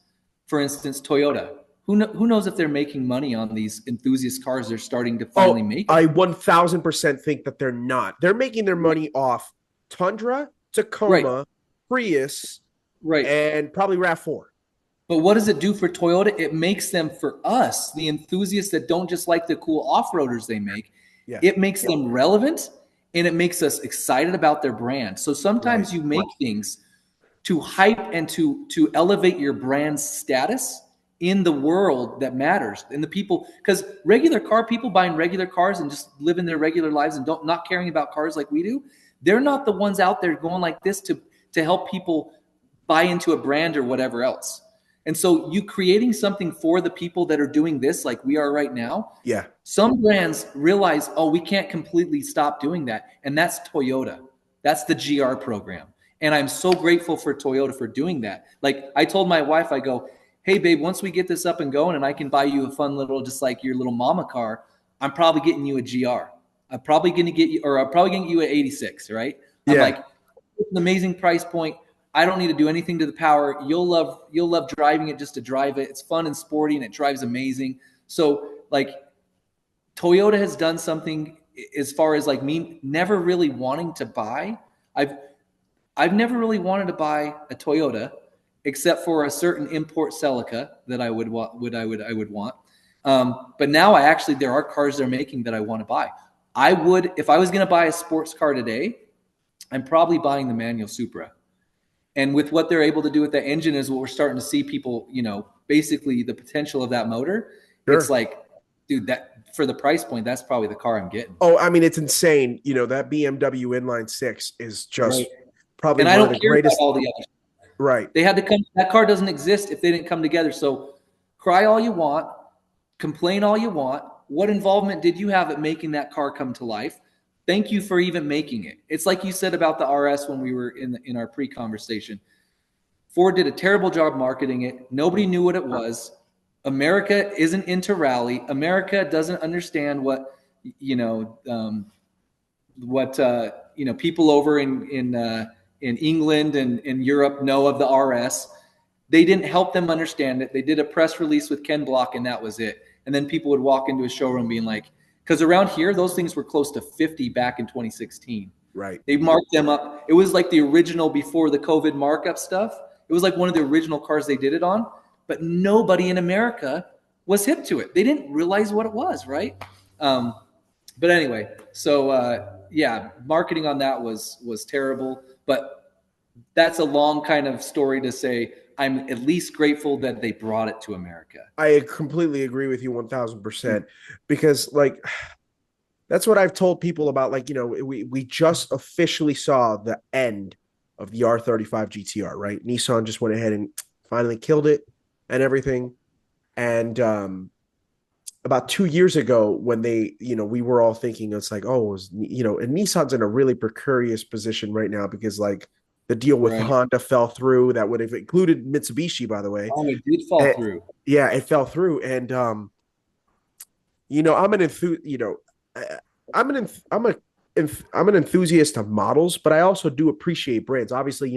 S2: for instance, Toyota, who knows if they're making money on these enthusiast cars they're starting to finally
S1: Oh,
S2: make?
S1: I 1000% think that they're not. They're making their money off Tundra,
S2: Right,
S1: Tacoma, Prius,
S2: right.
S1: and probably RAV4.
S2: But what does it do for Toyota? It makes them, for us, the enthusiasts that don't just like the cool off-roaders they make,
S1: Yeah.
S2: it makes them relevant and it makes us excited about their brand. So
S1: Right.
S2: sometimes you make things to hype and to elevate your brand's status in the world that matters, and the people, because regular car people buying regular cars and just living their regular lives and don't not caring about cars like we do, they're not the ones out there going like this to help people buy into a brand or whatever else. And so you creating something for the people that are doing this like we are right now,
S1: Yeah.
S2: some brands realize, oh, we can't completely stop doing that. And that's Toyota. That's the GR program. And I'm so grateful for Toyota for doing that. Like I told my wife, I go, hey, babe, once we get this up and going and I can buy you a fun little, just like your little mama car, I'm probably getting you a GR. I'm probably going to get you, or I'm probably going to get you an 86, right? I'm
S1: Yeah.
S2: like, it's an amazing price point. I don't need to do anything to the power. You'll love driving it just to drive it. It's fun and sporty and it drives amazing. So like Toyota has done something as far as like me never really wanting to buy. I've I've never really wanted to buy a Toyota except for a certain import Celica that I would want. I would want. But now there are cars they're making that I want to buy. I would, if I was going to buy a sports car today, I'm probably buying the manual Supra. And with what they're able to do with that engine is what we're starting to see people, basically the potential of that motor. It's
S1: Sure.
S2: like, dude, that for the price point, that's probably the car I'm getting.
S1: Oh, I mean, it's insane. That BMW inline six is
S2: Right.
S1: just probably
S2: And I
S1: one of
S2: don't
S1: the
S2: care about
S1: greatest.
S2: all the other.
S1: Right.
S2: They had to come. That car doesn't exist if they didn't come together. So cry all you want, complain all you want. What involvement did you have at making that car come to life? Thank you for even making it. It's like you said about the RS when we were in our pre-conversation. Ford did a terrible job marketing it. Nobody knew what it was. America isn't into rally. America doesn't understand you know people over in England and in Europe know of the RS. They didn't help them understand it. They did a press release with Ken Block and that was it. And then people would walk into a showroom being like, because around here those things were close to 50 back in 2016.
S1: Right.
S2: They marked them up. It was like the original before the COVID markup stuff. It was like one of the original cars they did it on, but nobody in America was hip to it. They didn't realize what it was, right? But anyway, so yeah, marketing on that was terrible. But that's a long kind of story to say. I'm at least grateful that they brought it to America.
S1: I completely agree with you 1000% because like that's what I've told people about. Like, we just officially saw the end of the R35 GTR, right? Nissan just went ahead and finally killed it and everything. And about 2 years ago, when we were all thinking it's like, oh, and Nissan's in a really precarious position right now because like the deal with
S2: Right.
S1: Honda fell through. That would have included Mitsubishi, by the way.
S2: Oh, it did fall
S1: And,
S2: through.
S1: yeah, it fell through. And I'm an I'm an enthusiast of models, but I also do appreciate brands. Obviously,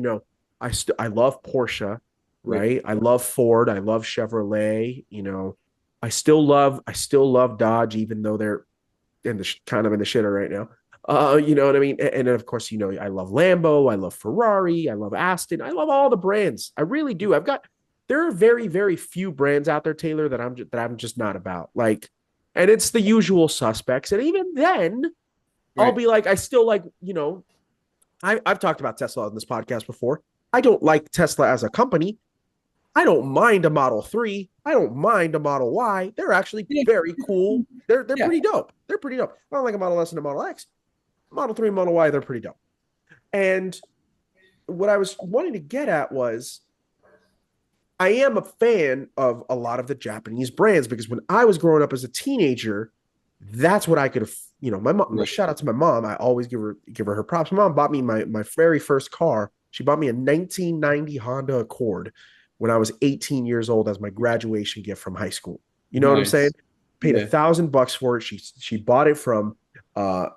S1: I love Porsche,
S2: Right.
S1: right? I love Ford, I love Chevrolet. I still love Dodge, even though they're kind of in the shitter right now. You know what I mean? And then of course, I love Lambo, I love Ferrari, I love Aston, I love all the brands. I really do. There are very, very few brands out there, Taylor, that I'm just not about. Like, and it's the usual suspects. And even then, I'll
S2: Right.
S1: be like, I still like, I've talked about Tesla on this podcast before. I don't like Tesla as a company. I don't mind a Model 3. I don't mind a Model Y. They're actually
S2: Yeah.
S1: very cool. They're
S2: Yeah.
S1: pretty dope. They're pretty dope. I don't like a Model S and a Model X. Model 3 and Model Y, they're pretty dope. And what I was wanting to get at was I am a fan of a lot of the Japanese brands because when I was growing up as a teenager, that's what I could have, my mom,
S2: Right.
S1: shout out to my mom. I always give her props. My mom bought me my very first car. She bought me a 1990 Honda Accord when I was 18 years old as my graduation gift from high school. You know what I'm saying?
S2: Nice.
S1: Paid
S2: Yeah.
S1: $1,000 for it. She bought it from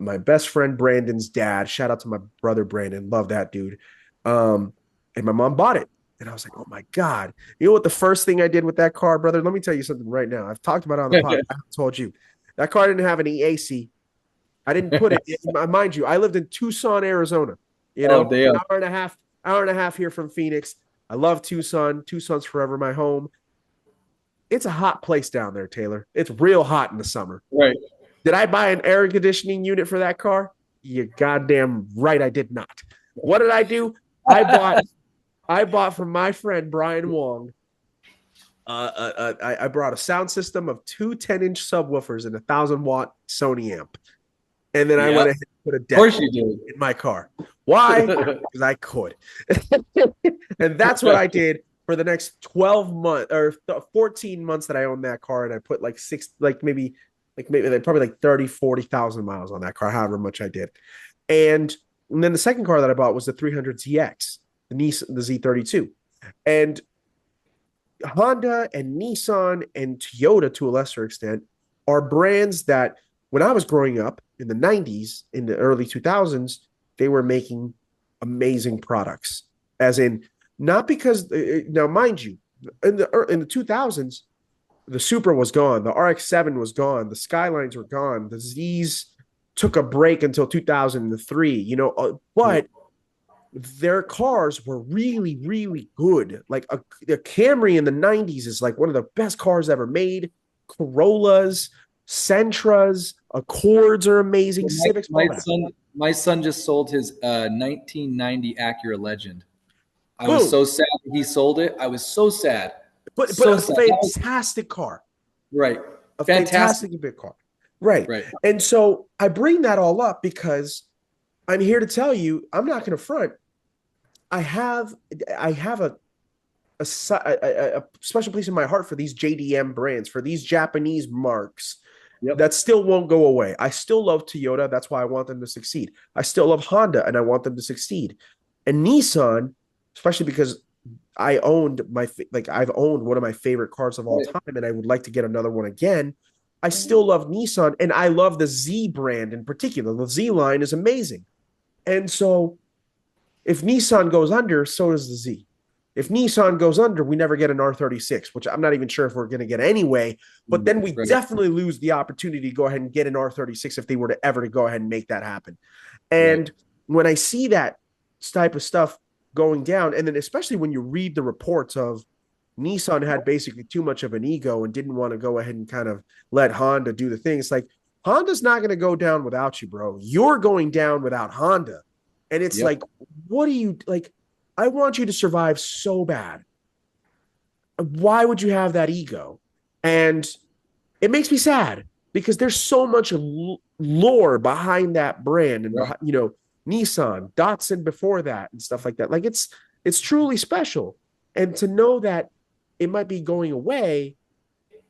S1: my best friend Brandon's dad. Shout out to my brother Brandon. Love that dude. And my mom bought it. And I was like, oh my God. You know what the first thing I did with that car, brother? Let me tell you something right now. I've talked about it on the pod. I haven't told you. That car didn't have an EAC. I didn't put it, mind you, I lived in Tucson, Arizona,
S2: Oh, damn.
S1: hour and a half here from Phoenix. I love Tucson. Tucson's forever my home. It's a hot place down there, Taylor. It's real hot in the summer.
S2: Right.
S1: Did I buy an air conditioning unit for that car? You goddamn right I did not. What did I do? I bought I bought from my friend Brian Wong. I brought a sound system of two 10-inch subwoofers and 1,000-watt Sony amp, and then I
S2: Yep.
S1: went ahead and put a
S2: Of
S1: deck
S2: course you do.
S1: in my car. Why? Because I could, and that's what I did for the next 12 months or 14 months that I owned that car, and I put like probably like 30, 40,000 miles on that car, however much I did. And then the second car that I bought was the 300ZX, the Z32. And Honda and Nissan and Toyota, to a lesser extent, are brands that when I was growing up in the 90s, in the early 2000s, they were making amazing products. As in, not because, now mind you, in the 2000s, the Supra was gone, the RX-7 was gone, the Skylines were gone, the Zs took a break until 2003, but their cars were really, really good. Like the Camry in the 90s is like one of the best cars ever made. Corollas, Sentras, Accords are amazing. Civics,
S2: My son just sold his 1990 Acura Legend. I was
S1: boom.
S2: so sad that he sold it. I was so sad.
S1: But
S2: So
S1: a
S2: sad.
S1: fantastic car.
S2: Right.
S1: A fantastic big car. Right.
S2: Right.
S1: And so I bring that all up because I'm here to tell you, I'm not going to front. I have a special place in my heart for these JDM brands, for these Japanese marks that still won't go away. I still love Toyota. That's why I want them to succeed. I still love Honda, and I want them to succeed. And Nissan, especially because I've owned one of my favorite cars of all time, and I would like to get another one again. I still love Nissan, and I love the Z brand in particular. The Z line is amazing. And so if Nissan goes under, so does the Z. If Nissan goes under, we never get an R36, which I'm not even sure if we're going to get anyway. But then we definitely lose the opportunity to go ahead and get an R36 if they were to ever go ahead and make that happen. And when I see that type of stuff going down, and then especially when you read the reports of Nissan had basically too much of an ego and didn't want to go ahead and kind of let Honda do the thing. It's like, Honda's not going to go down without you, bro. You're going down without Honda. And it's like, what do you like? I want you to survive so bad. Why would you have that ego? And it makes me sad because there's so much lore behind that brand and Nissan, Datsun before that and stuff like that. Like it's truly special. And to know that it might be going away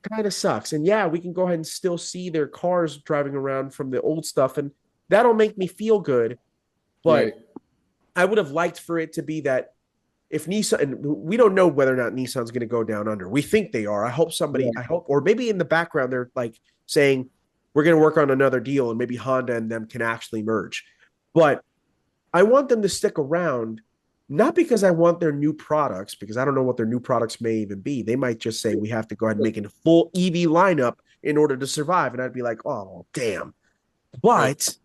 S1: kind of sucks. And yeah, we can go ahead and still see their cars driving around from the old stuff, and that'll make me feel good. But I would have liked for it to be that if Nissan, and we don't know whether or not Nissan's going to go down under. We think they are. I hope, or maybe in the background, they're like saying, we're going to work on another deal and maybe Honda and them can actually merge. But I want them to stick around, not because I want their new products, because I don't know what their new products may even be. They might just say, we have to go ahead and make a full EV lineup in order to survive. And I'd be like, oh, damn. But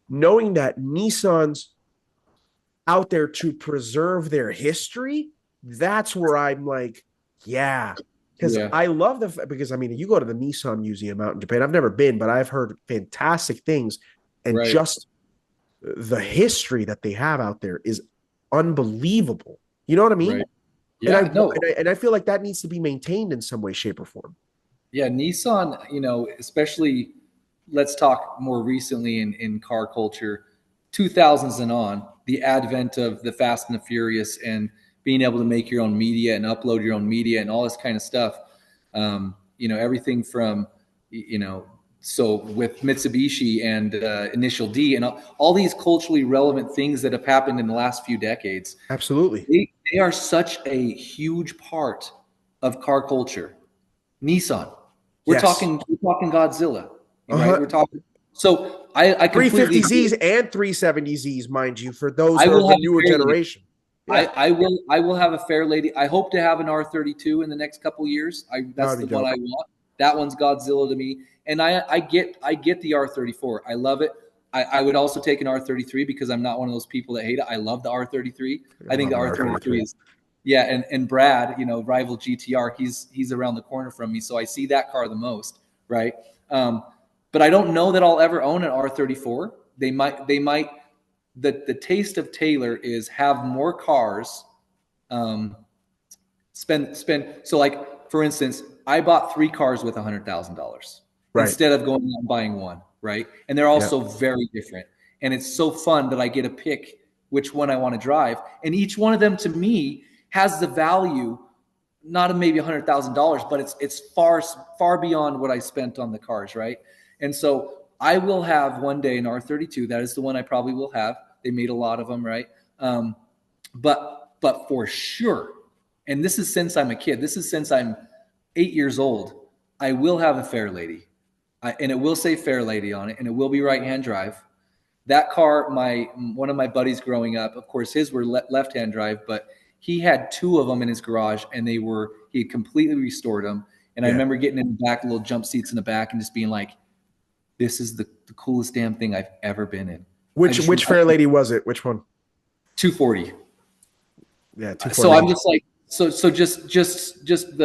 S1: knowing that Nissan's out there to preserve their history, that's where I'm like, because I love because I mean, you go to the Nissan Museum out in Japan. I've never been, but I've heard fantastic things, and just the history that they have out there is unbelievable. You know what I mean?
S2: Right. Yeah,
S1: and I feel like that needs to be maintained in some way, shape, or form.
S2: Yeah, Nissan, especially let's talk more recently in car culture, 2000s and on, the advent of the Fast and the Furious and being able to make your own media and upload your own media and all this kind of stuff. Everything from, so with Mitsubishi and Initial D and all these culturally relevant things that have happened in the last few decades.
S1: Absolutely.
S2: They are such a huge part of car culture. Nissan. We're talking Godzilla, right? We're talking. So I completely
S1: 350Zs and 370Zs, mind you, for those who are the newer generation. Yeah,
S2: I will have a fair lady. I hope to have an R32 in the next couple years.
S1: that
S2: That's
S1: would be
S2: the one
S1: dope.
S2: I want. That one's Godzilla to me. And I get the R34. I love it. I would also take an R33 because I'm not one of those people that hate it. I love the R33.
S1: I
S2: I think
S1: love
S2: the
S1: an R33.
S2: R33 is yeah, and Brad, rival GTR, he's around the corner from me, so I see that car the most, right? Um, but I don't know that I'll ever own an R34. They might the taste of Taylor is have more cars, um, spend. So like for instance, I bought 3 cars with $100,000
S1: Right.
S2: instead of going out and buying one, right? And they're
S1: Yeah.
S2: also very different. And it's so fun that I get to pick which one I want to drive. And each one of them to me has the value, not of maybe $100,000, but it's far beyond what I spent on the cars, right? And so I will have one day an R32. That is the one I probably will have. They made a lot of them, right? Um, but for sure, and this is since I'm a kid. This is since I'm 8 years old. I will have a Fairlady, and it will say Fairlady on it, and it will be right-hand drive. That car, one of my buddies growing up, of course, his were left-hand drive, but he had 2 of them in his garage, and he had completely restored them. And I
S1: Yeah.
S2: remember getting in the back, little jump seats in the back, and just being like, "This is the coolest damn thing I've ever been in." I just
S1: Which fair lady was it? Which one?
S2: 240.
S1: Yeah,
S2: So I'm
S1: 240.
S2: just like, so just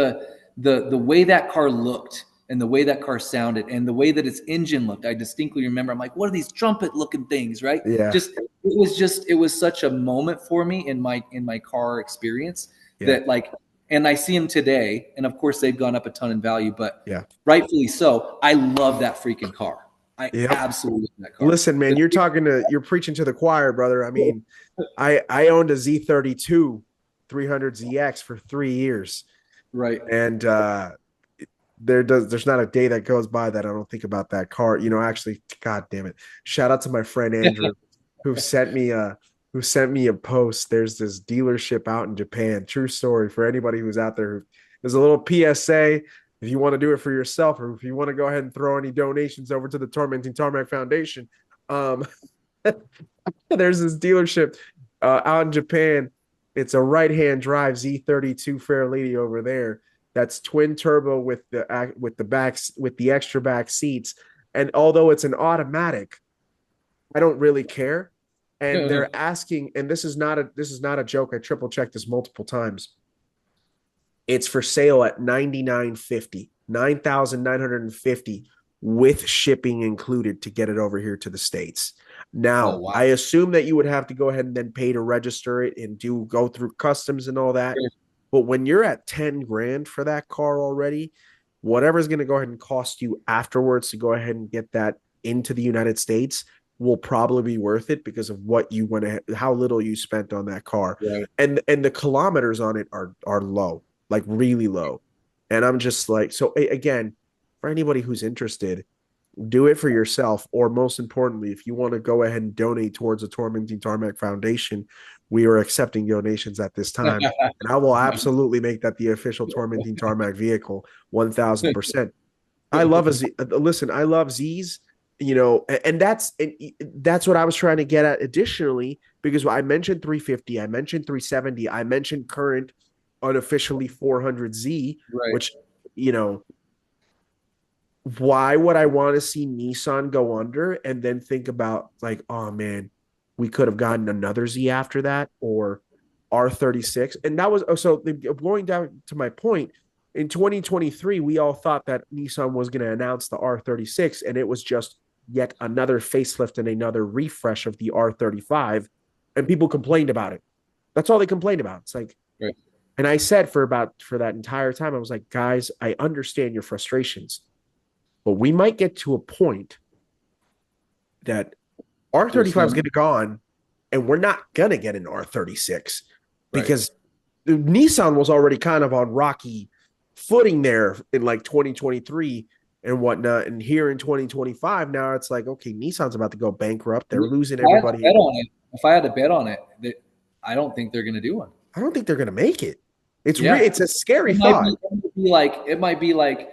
S2: the way that car looked and the way that car sounded and the way that its engine looked, I distinctly remember. I'm like, what are these trumpet looking things, right?
S1: Yeah.
S2: It was such a moment for me in my car experience
S1: Yeah.
S2: that like, and I see them today, and of course they've gone up a ton in value, but
S1: Yeah.
S2: rightfully so. I love that freaking car. I
S1: Yep.
S2: absolutely love that car.
S1: Listen, man, you're preaching to the choir, brother. I mean, I owned a Z32 300ZX for 3 years,
S2: Right.
S1: and there's not a day that goes by that I don't think about that car. Actually, God damn it! Shout out to my friend Andrew who sent me a post. There's this dealership out in Japan. True story for anybody who's out there. There's a little PSA. If you want to do it for yourself, or if you want to go ahead and throw any donations over to the Tormenting Tarmac Foundation, um, there's this dealership out in Japan. It's a right-hand drive Z32 Fair Lady over there. That's twin turbo with the extra back seats. And although it's an automatic, I don't really care. And they're asking, and this is not a joke. I triple checked this multiple times. It's for sale at 99.50, 9,950 with shipping included to get it over here to the States.
S2: Oh
S1: Now,
S2: wow.
S1: I assume that you would have to go ahead and then pay to register it and go through customs and all that. But when you're at 10 grand for that car already, whatever's going to go ahead and cost you afterwards to go ahead and get that into the United States will probably be worth it because of what you went ahead, how little you spent on that car.
S2: Right.
S1: And the kilometers on it are low, like really low. And I'm just like, so again, for anybody who's interested, do it for yourself. Or most importantly, if you want to go ahead and donate towards the Tormenting Tarmac Foundation, we are accepting donations at this time. And I will absolutely make that the official Tormenting Tarmac vehicle, 1000%. I love a Z. Listen, I love Z's, and that's what I was trying to get at additionally, because I mentioned 350, I mentioned 370, I mentioned current unofficially 400Z,
S2: Right.
S1: which, you know, why would I want to see Nissan go under and then think about like, oh man, we could have gotten another Z after that or R36? And that was so going down to my point. In 2023, we all thought that Nissan was going to announce the R36, and it was just yet another facelift and another refresh of the R35. And people complained about it. That's all they complained about. It's like,
S2: Right.
S1: and I said for that entire time, I was like, guys, I understand your frustrations, but we might get to a point that
S2: There's
S1: R35
S2: no
S1: is going to go on and we're not going to get an R36
S2: right.
S1: because Nissan was already kind of on rocky footing there in like 2023 and whatnot. And here in 2025, now it's like, okay, Nissan's about to go bankrupt. They're losing
S2: If I had to
S1: everybody.
S2: bet on it, if I had to bet on it, that I don't think they're going to do one.
S1: I don't think they're going to make it.
S2: Yeah,
S1: It's a scary
S2: it might
S1: thought.
S2: be, it might be like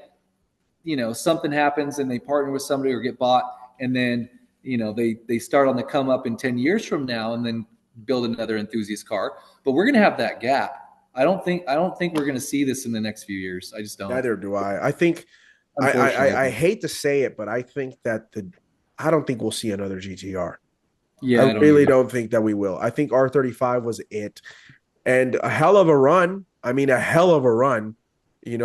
S2: something happens and they partner with somebody or get bought, and then they start on the come up in 10 years from now, and then build another enthusiast car. But we're going to have that gap. I don't think we're going to see this in the next few years. I just don't.
S1: Neither do I. I think I
S2: Unfortunately.
S1: hate to say it, but I think that I don't think we'll see another GTR. I
S2: Yeah, I don't
S1: really
S2: either.
S1: don't think that we will. I think R35 was it, and a hell of a run. I mean, a hell of a run. In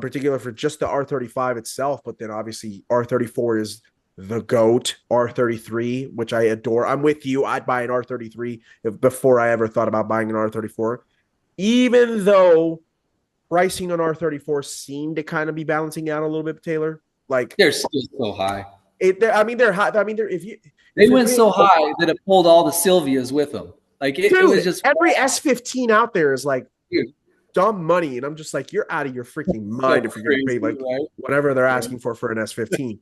S1: particular for just the R35 itself, but then obviously R34 is the goat. R33, which I adore. I'm with you. I'd buy an R33 before I ever thought about buying an R34, even though pricing on R34 seemed to kind of be balancing out a little bit, Taylor. Like
S2: They're still so high.
S1: I mean, they're high. I mean, they're
S2: They
S1: if you're
S2: went
S1: paying,
S2: so high that it pulled all the Sylvias with them. Like it was
S1: dude,
S2: just
S1: every S15 out there is like
S2: dude,
S1: dumb money, and I'm just like, you're out of your freaking
S2: so
S1: mind if you're gonna pay
S2: crazy,
S1: like
S2: right?
S1: whatever they're
S2: Yeah.
S1: asking for an S15.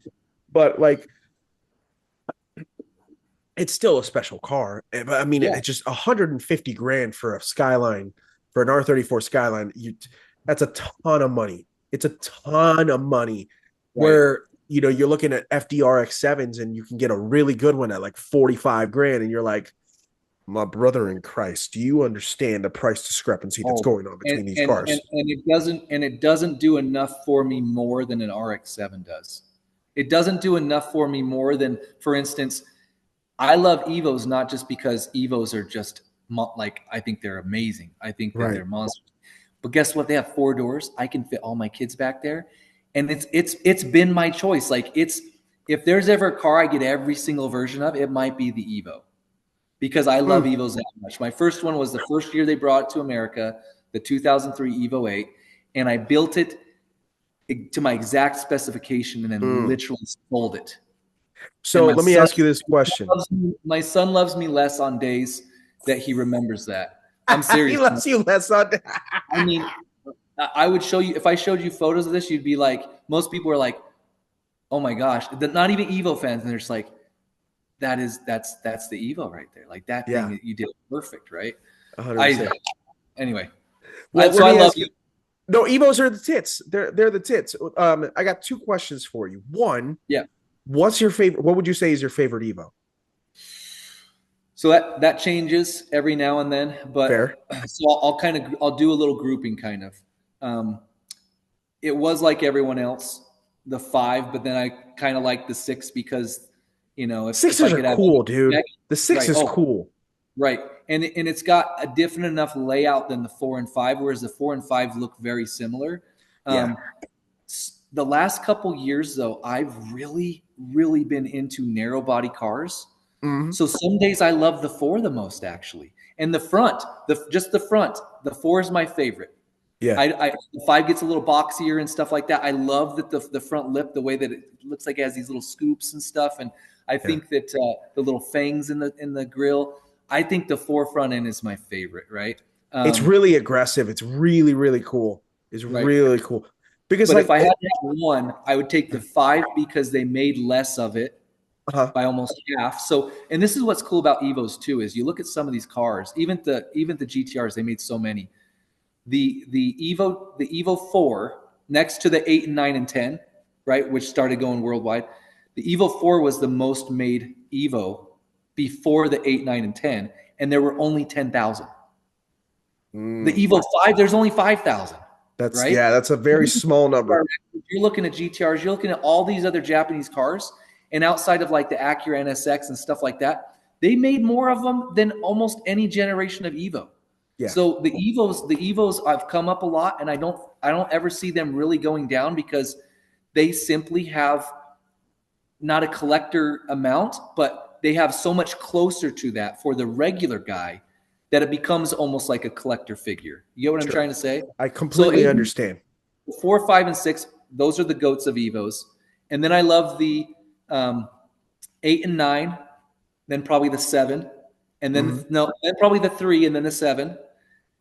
S1: But like, it's still a special car. But I mean,
S2: Yeah.
S1: it's just 150 grand for a Skyline, for an R34 Skyline. That's a ton of money. It's a ton of money.
S2: Right.
S1: Where you're looking at FDRX7s and you can get a really good one at like 45 grand, and you're like, my brother in Christ, do you understand the price discrepancy that's
S2: Oh,
S1: going on
S2: and
S1: between these
S2: and and
S1: cars?
S2: and it doesn't do enough for me more than an RX-7 does. It doesn't do enough for me more than, for instance, I love Evos not just because Evos are just like I think they're amazing. I think that
S1: Right.
S2: they're monsters. But guess what? They have 4 doors. I can fit all my kids back there, and it's been my choice. Like it's if there's ever a car I get every single version of, it might be the Evo because I love
S1: Mm.
S2: Evos that much. My first one was the first year they brought it to America, the 2003 Evo 8, and I built it to my exact specification and then
S1: Mm.
S2: literally sold it. And
S1: So let me ask you this question.
S2: my son loves me less on days that he remembers that. I'm
S1: He
S2: serious.
S1: lets you less on.
S2: I mean, I would show you if I showed you photos of this, you'd be like, most people are like, "Oh my gosh!" Not even Evo fans, and they're just like, that's the Evo right there. Like that
S1: Yeah,
S2: thing, you did perfect, right? I
S1: 100%.
S2: anyway.
S1: Well,
S2: So
S1: let
S2: I
S1: me
S2: love
S1: ask you.
S2: you.
S1: No, Evos are the tits. They're the tits. I got two questions for you. One,
S2: Yeah.
S1: what's your favorite? What would you say is your favorite Evo?
S2: So that changes every now and then,
S1: Fair.
S2: but so I'll do a little grouping kind of. Um, it was like everyone else, the 5, but then I kind of like the 6 because if I
S1: Sixes are
S2: could have
S1: cool, dude. The six
S2: right.
S1: is
S2: Oh,
S1: cool.
S2: right. And it's got a different enough layout than the 4 and 5, whereas the 4 and 5 look very similar.
S1: Yeah.
S2: Um, the last couple years, though, I've really, really been into narrow body cars.
S1: Mm-hmm.
S2: So some days I love the 4 the most, actually. And the front, just the front, the 4 is my favorite.
S1: Yeah.
S2: The 5 gets a little boxier and stuff like that. I love that the front lip, the way that it looks like it has these little scoops and stuff. And I
S1: Yeah.
S2: think that the little fangs in the grill. I think the 4 front end is my favorite. Right.
S1: It's really aggressive. It's really, really cool. It's
S2: Right.
S1: really cool. Because
S2: But if
S1: like
S2: I had to have one, I would take the 5 because they made less of it
S1: uh-huh.
S2: by almost half. So, and this is what's cool about Evos too, is you look at some of these cars, even the GTRs, they made so many. The Evo 4 next to the 8 and 9 and 10, right, which started going worldwide. The Evo 4 was the most made Evo before the 8, 9, and 10, and there were only 10,000. The
S1: Mm.
S2: Evo 5, there's only 5,000, right?
S1: That's a very small number.
S2: You're looking at GTRs, you're looking at all these other Japanese cars, and outside of like the Acura NSX and stuff like that, they made more of them than almost any generation of Evo.
S1: Yeah.
S2: So the Evos have come up a lot, and I don't ever see them really going down because they simply have not a collector amount, but they have so much closer to that for the regular guy that it becomes almost like a collector figure. You get what I'm
S1: Sure.
S2: trying to say?
S1: I
S2: So
S1: completely understand.
S2: 4, 5, and 6, those are the goats of Evos. And then I love the 8 and 9, then probably the 7, and then
S1: Mm-hmm.
S2: then probably the 3, and then the 7,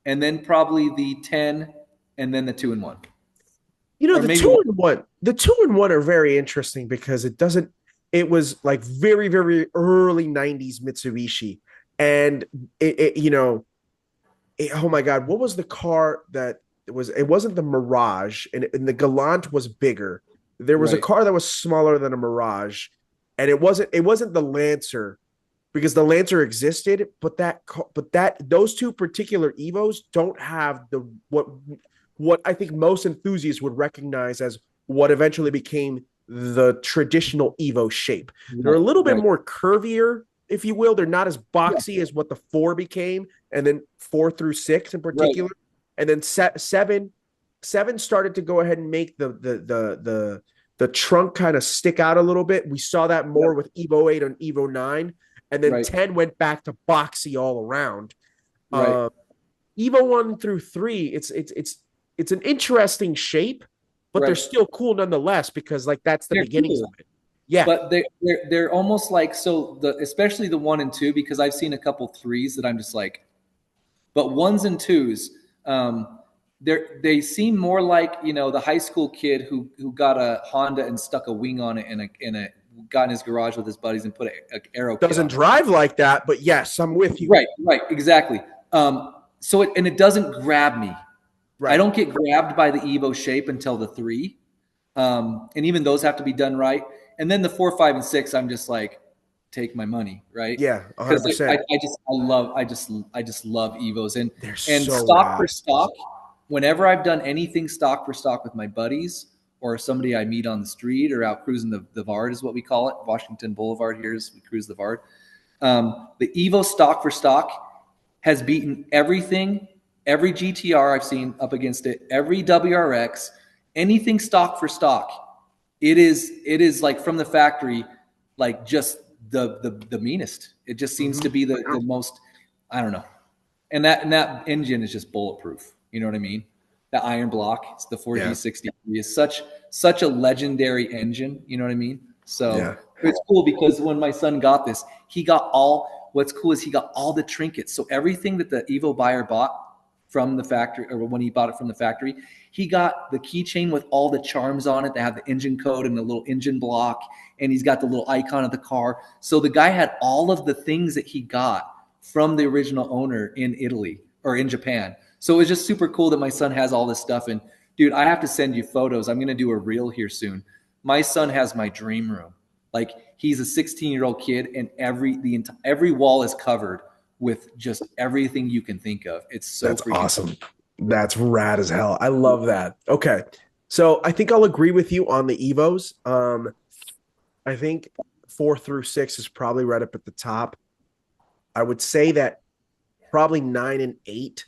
S2: and then probably the 10, and then the 2 and 1, or
S1: The
S2: maybe
S1: two
S2: one.
S1: and one, the two and one are very interesting because it was like very, very early 90s Mitsubishi. And oh my God, what was the car that it wasn't the Mirage, and the Galant was bigger. There was a
S2: Right.
S1: car that was smaller than a Mirage, and it wasn't the Lancer. because the Lancer existed, but those two particular Evos don't have the what I think most enthusiasts would recognize as what eventually became the traditional Evo shape. They're a
S2: Right,
S1: little bit
S2: right,
S1: more curvier, if you will. They're not as
S2: yeah,
S1: boxy as what the 4 became, and then 4 through 6 in
S2: right,
S1: particular, and then seven started to go ahead and make the trunk kind of stick out a little bit. We saw that
S2: yep,
S1: more with Evo 8 and Evo 9, and then
S2: right,
S1: 10 went back to boxy all around.
S2: right,
S1: Uh, Evo 1 through 3, it's an interesting shape, but they're
S2: right.
S1: still cool nonetheless because like that's the
S2: They're
S1: beginnings of
S2: cool.
S1: it. Yeah,
S2: But they're almost like, so the especially the 1 and 2, because I've seen a couple threes that I'm just like, but ones and twos, they seem more like, the high school kid who got a Honda and stuck a wing on it, and got in his garage with his buddies and put a arrow kit
S1: doesn't
S2: on it.
S1: drive like that, but yes, I'm with you.
S2: Right, right, exactly. So it doesn't grab me. I
S1: Right.
S2: don't get grabbed by the Evo shape until the 3. And even those have to be done right. And then the 4, 5, and 6, I'm just like, take my money, right?
S1: Yeah,
S2: Because I,
S1: 100%.
S2: I just I love I just love Evos,
S1: They're
S2: and
S1: so
S2: stock for
S1: rad.
S2: stock. Whenever I've done anything stock for stock with my buddies or somebody I meet on the street or out cruising the Vard is what we call it, Washington Boulevard here is we cruise the Vard. The Evo stock for stock has beaten everything, every GTR I've seen up against it, every WRX, anything stock for stock. It is like from the factory, like just the meanest. It just seems to
S1: Mhm.
S2: be the most, I don't know. And that engine is just bulletproof. You know what I mean? The iron block, it's the
S1: Yeah,
S2: 4G63 is such a legendary engine. You know what I mean?
S1: yeah.
S2: So it's cool because when my son got this, he got all. What's cool is he got all the trinkets. So everything that the Evo buyer bought from the factory, or when he bought it from the factory, he got the keychain with all the charms on it that have the engine code and the little engine block, and he's got the little icon of the car. So the guy had all of the things that he got from the original owner in Italy or in Japan. So it was just super cool that my son has all this stuff. And dude, I have to send you photos. I'm going to do a reel here soon. My son has my dream room. Like he's a 16-year-old kid, and every wall is covered with just everything you can think of. It's so
S1: That's
S2: freaking cool.
S1: awesome. That's rad as hell. I love that. Okay. So I think I'll agree with you on the Evos. I think 4 through 6 is probably right up at the top. I would say that probably 9 and 8,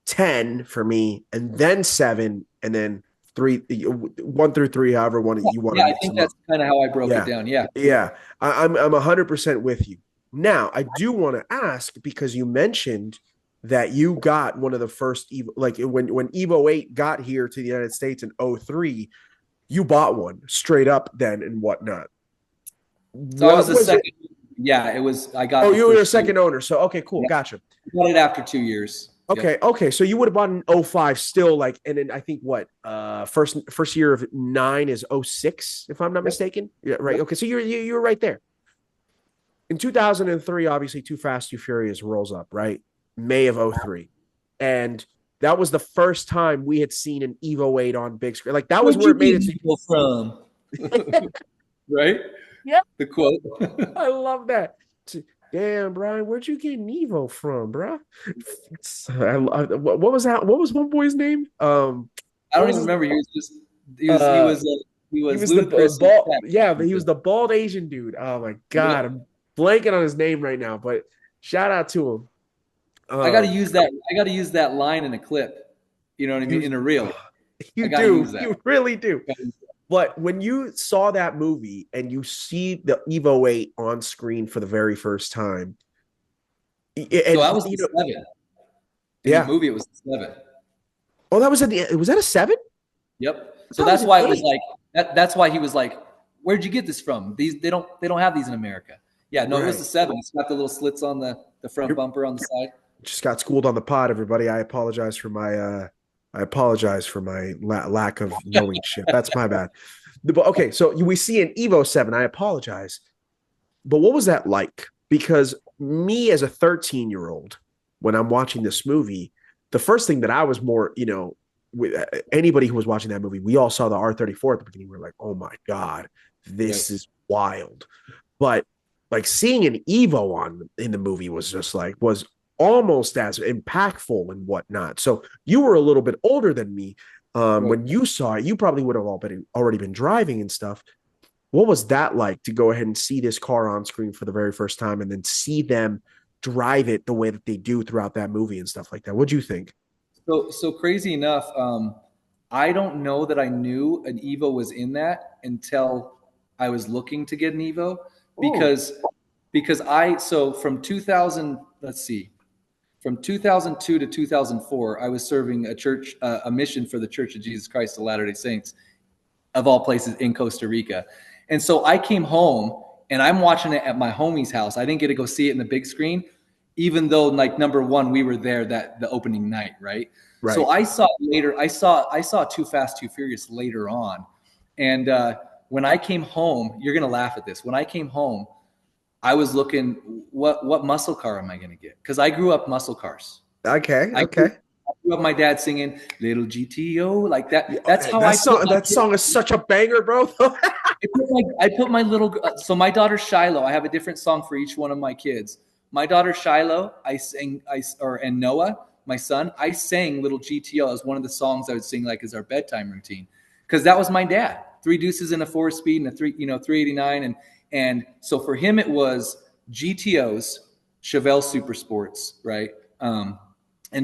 S1: 10 for me, and then 7, and then 1 through 3, however one you want to
S2: Yeah, I
S1: mix
S2: think
S1: them up.
S2: that's kind of how I broke it
S1: Yeah.
S2: down. Yeah.
S1: Yeah. I'm 100% with you. Now, I do want to ask because you mentioned that you got one of the first Evo, like when Evo 8 got here to the United States in '03, you bought one straight up then and whatnot.
S2: So I was
S1: What
S2: the
S1: was it?
S2: second. Yeah, it was. I got
S1: Oh,
S2: the
S1: you were a
S2: first year.
S1: second owner. So okay, cool.
S2: Yeah,
S1: Gotcha.
S2: I got it after 2 years. Yep.
S1: Okay, okay. So you would have bought an '05 still like, and then I think what first year of 9 is '06, if I'm not
S2: Yep.
S1: mistaken. Yeah, right.
S2: Yep.
S1: Okay, so you're right there. In 2003, obviously, Too Fast, Too Furious rolls up, right? May of '03. And that was the first time we had seen an Evo 8 on big screen. Like, that was
S2: Where'd
S1: where
S2: you
S1: it made
S2: get
S1: its.
S2: Eagle from? Right?
S1: Yeah,
S2: The quote.
S1: I love that. Damn, Brian, where'd you get an Evo from, bro? What was that? What was one boy's name?
S2: I
S1: What
S2: don't
S1: was
S2: even
S1: his?
S2: remember. He was just
S1: Uh,
S2: he
S1: he
S2: was
S1: was the
S2: ludicrous and
S1: bald.
S2: fat.
S1: Yeah, but he was the bald Asian dude. Oh my
S2: Yep.
S1: god, I'm blanking on his name right now. But shout out to him.
S2: I got to
S1: Um,
S2: use that. I got to use that line in a clip. You know what I mean?
S1: you
S2: In a reel. I
S1: you
S2: got to
S1: do,
S2: use that.
S1: you really do. But when you saw that movie and you see the Evo 8 on screen for the very first time,
S2: So
S1: and
S2: I was the
S1: you know,
S2: 7. In the
S1: yeah.
S2: movie, it was the 7.
S1: Oh, that was was that a 7?
S2: Yep.
S1: I
S2: So
S1: thought it was
S2: that's
S1: an
S2: why it was
S1: 8.
S2: like that. That's why he was like, "Where'd you get this from? They don't have these in America." Yeah, no, it was the
S1: Right.
S2: 7. It's got the little slits on the front
S1: You're
S2: bumper on the side.
S1: just got schooled on the pod, everybody. I apologize for my lack of knowing shit. That's my bad. But okay, so we see an Evo 7. I apologize. But what was that like? Because me as a 13-year-old, when I'm watching this movie, the first thing that I was more, with anybody who was watching that movie, we all saw the R34 at the beginning. We're like, oh my God,
S2: Right.
S1: this is wild. But like seeing an Evo on in the movie was just like was almost as impactful and whatnot. So you were a little bit older than me.
S2: Right.
S1: When you saw it, you probably would have already been driving and stuff. What was that like to go ahead and see this car on screen for the very first time and then see them drive it the way that they do throughout that movie and stuff like that? What'd you think?
S2: So crazy enough, I don't know that I knew an Evo was in that until I was looking to get an Evo
S1: Oh,
S2: because so from 2000, let's see, from 2002 to 2004, I was serving a church, a mission for the Church of Jesus Christ of Latter-day Saints, of all places, in Costa Rica. And so I came home and I'm watching it at my homie's house. I didn't get to go see it in the big screen, even though like number one, we were there that the opening night, right? So
S1: right.
S2: I saw later, I saw Too Fast, Too Furious later on. And when I came home, you're gonna laugh at this. When I came home, I was looking what muscle car am I gonna get? Because I grew up muscle cars.
S1: Okay.
S2: I grew,
S1: Okay.
S2: I grew up my dad singing "Little GTO" like
S1: Yeah,
S2: that. That's how I put my
S1: that song is such a banger, bro.
S2: I put my little so my daughter Shiloh. I have a different song for each one of my kids. My daughter Shiloh, I sang and Noah, my son, I sang "Little GTO" as one of the songs I would sing like as our bedtime routine because that was my dad. Three deuces and a four speed and a 389 and so for him it was GTOs, Chevelle Super Sports, right, and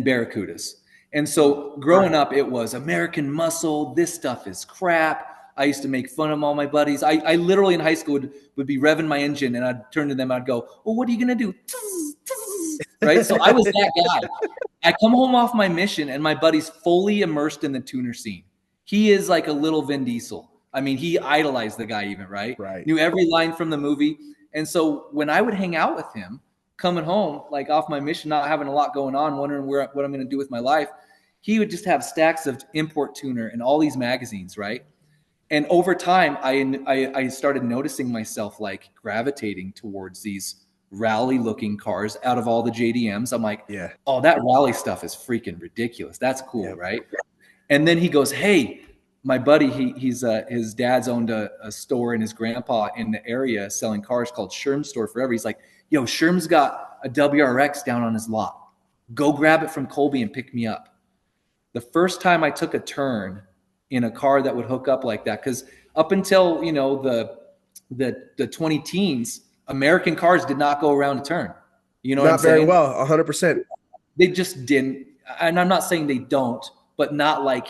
S2: Barracudas. And so growing
S1: Right.
S2: up, it was American Muscle. This stuff is crap. I used to make fun of all my buddies. I literally in high school would be revving my engine and I'd turn to them. I'd go, well, what are you going to do? Right. So I was that guy. I come home off my mission and my buddy's fully immersed in the tuner scene. He is like a little Vin Diesel. I mean, he idolized the guy even, right?
S1: Right.
S2: Knew every line from the movie. And so when I would hang out with him, coming home, like off my mission, not having a lot going on, wondering what I'm going to do with my life, he would just have stacks of import tuner and all these magazines, right? And over time, I started noticing myself like gravitating towards these rally looking cars out of all the JDMs. I'm like,
S1: Yeah.
S2: oh, that rally stuff is freaking ridiculous. That's
S1: Yeah.
S2: cool, right? And then he goes, hey, my buddy, he's his dad's owned a store and his grandpa in the area selling cars called Sherm's Store Forever. He's like, yo, Sherm's got a WRX down on his lot. Go grab it from Colby and pick me up. The first time I took a turn in a car that would hook up like that, because up until the 20 teens, American cars did not go around a turn. You know what I'm
S1: Not very
S2: saying?
S1: well. 100%.
S2: They just didn't. And I'm not saying they don't, but not like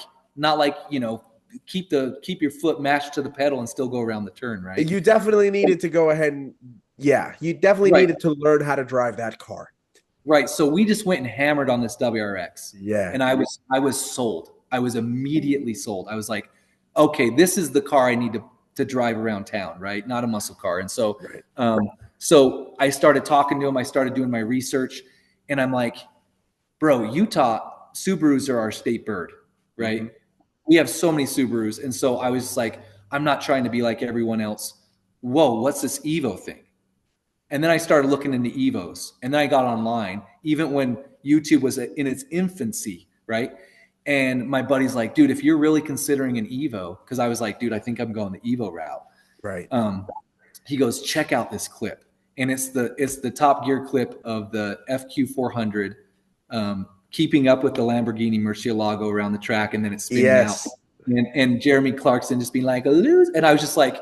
S2: keep your foot mashed to the pedal and still go around the turn, right?
S1: You definitely needed to go ahead and yeah, you definitely
S2: Right.
S1: needed to learn how to drive that car.
S2: Right. So we just went and hammered on this WRX,
S1: Yeah.
S2: and I was sold. I was immediately sold. I was like, okay, this is the car I need to drive around town, right? Not a muscle car. And so,
S1: Right.
S2: so I started talking to him. I started doing my research, and I'm like, bro, Utah Subarus are our state bird,
S1: Mm-hmm.
S2: right? We have so many Subarus, and so I was just like, I'm not trying to be like everyone else. Whoa, what's this Evo thing? And then I started looking into Evos. And then I got online, even when YouTube was in its infancy, right? And my buddy's like, dude, if you're really considering an Evo, because I was like, dude, I think I'm going the Evo route.
S1: Right.
S2: He goes, check out this clip. And it's the Top Gear clip of the FQ 400 keeping up with the Lamborghini Murcielago around the track, and then it's spinning out.
S1: Yes.
S2: And Jeremy Clarkson just being like, lose. And I was just like,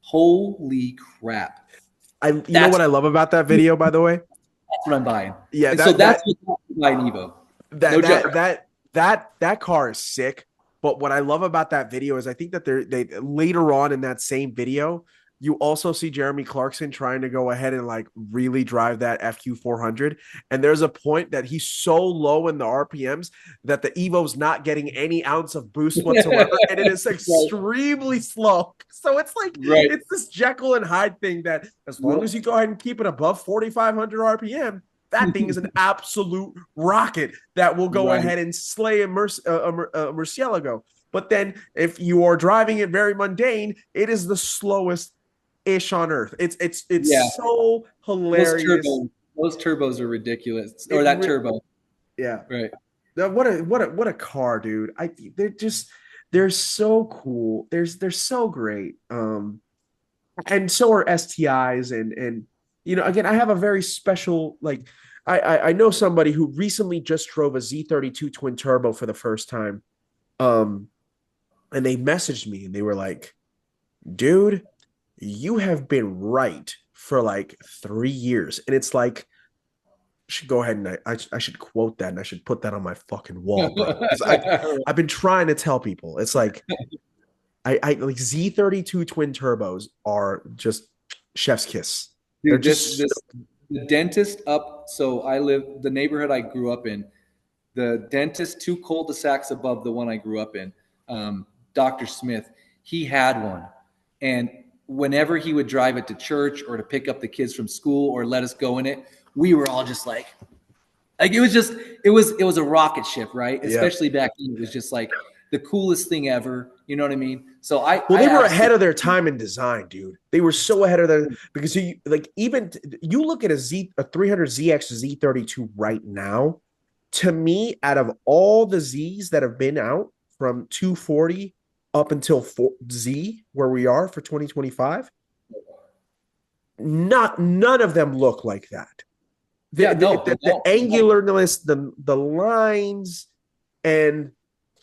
S2: holy crap.
S1: You know
S2: That's
S1: what I love about that video, by the way?
S2: what I'm buying.
S1: Yeah,
S2: And so
S1: that
S2: that's
S1: that
S2: what I'm buying Evo.
S1: that
S2: No joke.
S1: that that car is sick. But what I love about that video is I think that they later on in that same video, you also see Jeremy Clarkson trying to go ahead and like really drive that FQ 400. And there's a point that he's so low in the RPMs that the Evo's not getting any ounce of boost whatsoever. And it is
S2: Right.
S1: extremely slow. So it's like,
S2: Right.
S1: it's this Jekyll and Hyde thing that as long as you go ahead and keep it above 4,500 RPM, that thing is an absolute rocket that will go
S2: Right.
S1: ahead and slay a Murcielago. But then if you are driving it very mundane, it is the slowest ish on earth. It's
S2: Yeah.
S1: so hilarious.
S2: Those turbos are ridiculous. Or
S1: It
S2: that
S1: re-
S2: turbo.
S1: yeah.
S2: Right.
S1: What a car, dude. They're so cool. They're so great. And so are STIs and again, I have a very special, like, I know somebody who recently just drove a Z32 twin turbo for the first time. Um, and they messaged me and they were like, dude, you have been right for like 3 years. And it's like, I should go ahead and I should quote that and I should put that on my fucking wall, bro. Because I've been trying to tell people. It's like I like Z32 twin turbos are just chef's kiss. They're
S2: Dude,
S1: just
S2: the dentist up. So I live the neighborhood I grew up in. The dentist 2 cul-de-sacs above the one I grew up in, Dr. Smith, he had one. And whenever he would drive it to church or to pick up the kids from school or let us go in it, we were all just like it was just it was a rocket ship, right?
S1: yeah.
S2: Especially back then, it was just like the coolest thing ever. You know what I mean? So
S1: Well,
S2: I
S1: they were ahead
S2: absolutely
S1: of their time in design, dude. They were so ahead of their because you like even you look at a 300ZX Z32 right now. To me, out of all the Z's that have been out from 240 up until Z, where we are for 2025, none of them look like that.
S2: yeah, no, they
S1: The
S2: don't.
S1: angularness, the lines, and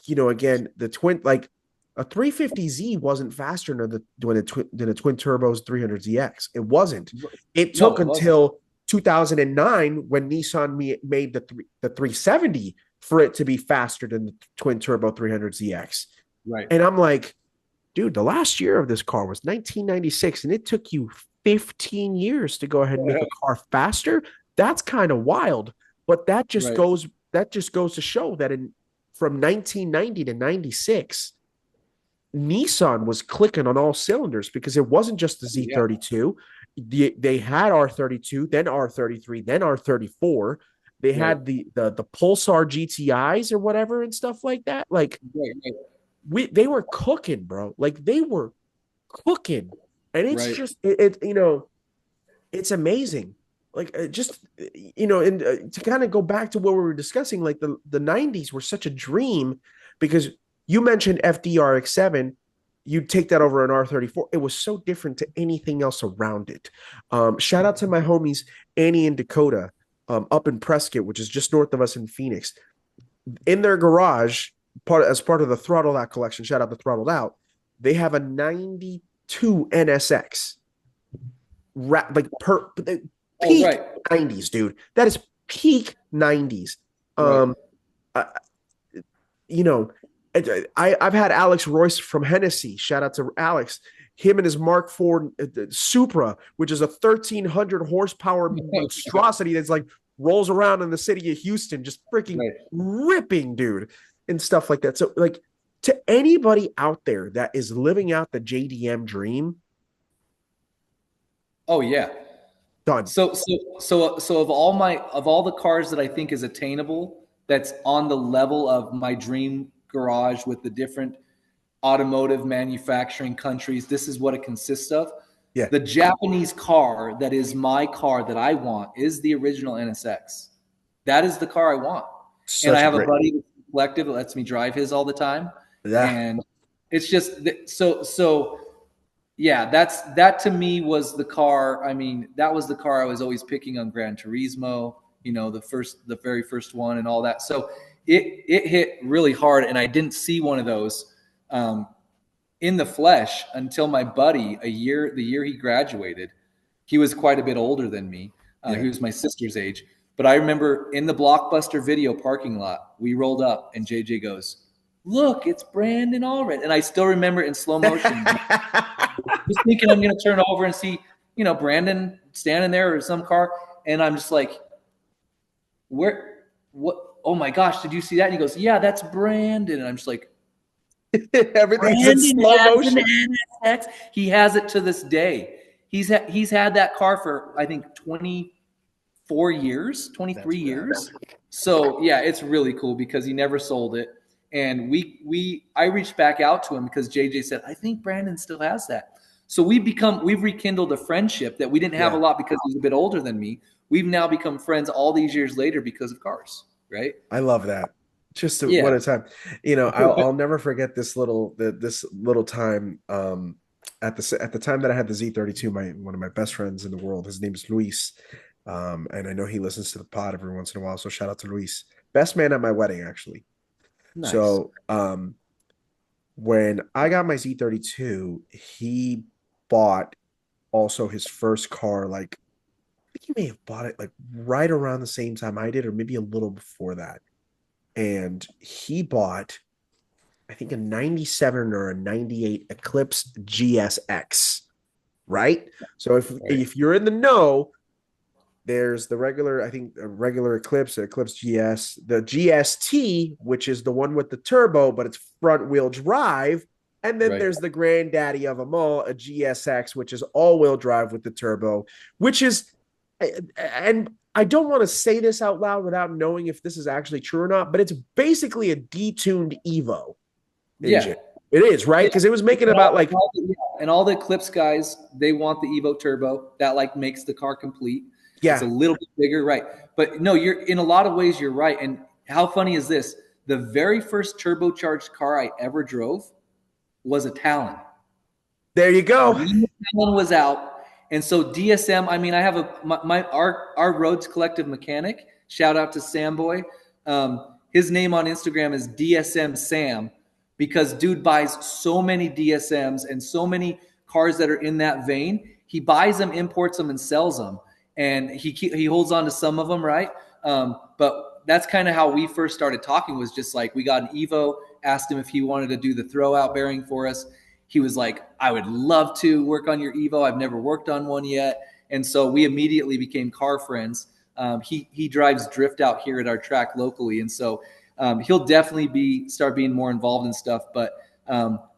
S1: again, the twin like a 350Z wasn't faster than a twin turbo's 300ZX. It wasn't. It
S2: No,
S1: took
S2: it wasn't.
S1: until 2009 when Nissan made the 370 for it to be faster than the twin turbo 300ZX.
S2: Right.
S1: And I'm like, dude, the last year of this car was 1996, and it took you 15 years to go ahead and make a car faster. That's kind of wild, but
S2: Right.
S1: that just goes to show that in from 1990 to 96, Nissan was clicking on all cylinders because it wasn't just the
S2: Yeah.
S1: Z32. They had R32, then R33, then R34. They
S2: Right.
S1: had the Pulsar GTIs or whatever and stuff like that. Like
S2: Right. Right.
S1: they were cooking, bro. Like they were cooking, and it's
S2: Right.
S1: just it's amazing. Like just and to kind of go back to what we were discussing, like the '90s were such a dream because you mentioned FDRX7. You'd take that over an R34. It was so different to anything else around it. Shout out to my homies Annie and Dakota up in Prescott, which is just north of us in Phoenix. In their garage, as part of the Throttled Out collection, shout out to Throttled Out, they have a '92 NSX like
S2: Oh,
S1: peak
S2: right.
S1: '90s, dude. That is peak '90s.
S2: Right.
S1: Um, I, you know, I've had Alex Royce from Hennessy. Shout out to Alex. Him and his Mark IV Supra, which is a 1,300 horsepower monstrosity that's like rolls around in the city of Houston, just freaking
S2: Right.
S1: ripping, dude, and stuff like that. So, like, to anybody out there that is living out the JDM dream,
S2: Oh, yeah.
S1: done.
S2: So of all the cars that I think is attainable, that's on the level of my dream garage with the different automotive manufacturing countries, this is what it consists of.
S1: Yeah,
S2: The Japanese car that is my car that I want is the original NSX. That is the car I want. And I
S1: such a
S2: have a
S1: great.
S2: buddy that's collective that lets me drive his all the time.
S1: Yeah,
S2: And it's just so yeah, that to me was the car. I mean, that was the car I was always picking on Gran Turismo, the very first one and all that. So it hit really hard, and I didn't see one of those um, in the flesh until my buddy the year he graduated. He was quite a bit older than me.
S1: yeah.
S2: He was my sister's age, but I remember in the Blockbuster Video parking lot, we rolled up, and JJ goes, "Look, it's Brandon Allred," and I still remember in slow motion just thinking I'm going to turn over and see, Brandon standing there or some car. And I'm just like, what? Oh my gosh, did you see that? And he goes, yeah, that's Brandon. And I'm just like,
S1: Everything's in
S2: Brandon
S1: slow
S2: has an
S1: motion.
S2: NSX. He has it to this day. He's had that car for, I think, 24 years, 23
S1: That's rad.
S2: years. So yeah, it's really cool because he never sold it. And I reached back out to him because JJ said, I think Brandon still has that. So we've rekindled a friendship that we didn't have a
S1: Yeah,
S2: lot because he's a bit older than me. We've now become friends all these years later because of cars, right?
S1: I love that. Just
S2: Yeah.
S1: what a time. I'll never forget this little time. at the time that I had the Z32, my one of my best friends in the world, his name is Luis. And I know he listens to the pod every once in a while. So shout out to Luis. Best man at my wedding, actually.
S2: Nice.
S1: So when I got my Z32, he bought also his first car, like I think he may have bought it like right around the same time I did, or maybe a little before that. And he bought, I think, a 97 or a 98 Eclipse GSX, right? So
S2: Right.
S1: if you're in the know, there's the regular, I think, a regular Eclipse, Eclipse GS, the GST, which is the one with the turbo, but it's front wheel drive. And then
S2: Right.
S1: there's the granddaddy of them all, a GSX, which is all wheel drive with the turbo, which is, and I don't want to say this out loud without knowing if this is actually true or not, but it's basically a detuned Evo
S2: Yeah.
S1: engine. It is, right?
S2: Yeah.
S1: Because it was making
S2: And
S1: about
S2: all,
S1: like,
S2: and all the Eclipse guys, they want the Evo Turbo. That like makes the car complete. It's a
S1: yeah,
S2: little bit bigger, right? But no, you're in a lot of ways you're right. And how funny is this? The very first turbocharged car I ever drove was a Talon.
S1: there you go.
S2: When the Talon was out, and so DSM. I mean, I have our Roads Collective mechanic. Shout out to Samboy. His name on Instagram is DSM Sam because dude buys so many DSMs and so many cars that are in that vein. He buys them, imports them, and sells them, and he holds on to some of them, right? But that's kind of how we first started talking. Was just like we got an Evo, asked him if he wanted to do the throwout bearing for us. He was like, I would love to work on your Evo. I've never worked on one yet. And so we immediately became car friends. He drives drift out here at our track locally. And so he'll definitely start being more involved in stuff. But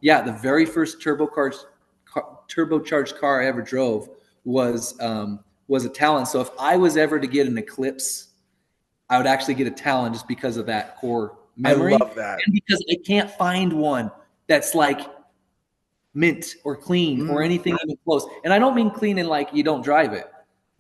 S2: yeah, the very first turbocharged car I ever drove was a Talon. So if I was ever to get an Eclipse, I would actually get a Talon just because of that core
S1: I
S2: memory
S1: love that.
S2: and because I can't find one that's like mint or clean or
S1: Mm,
S2: anything even close. And I don't mean clean in like you don't drive it.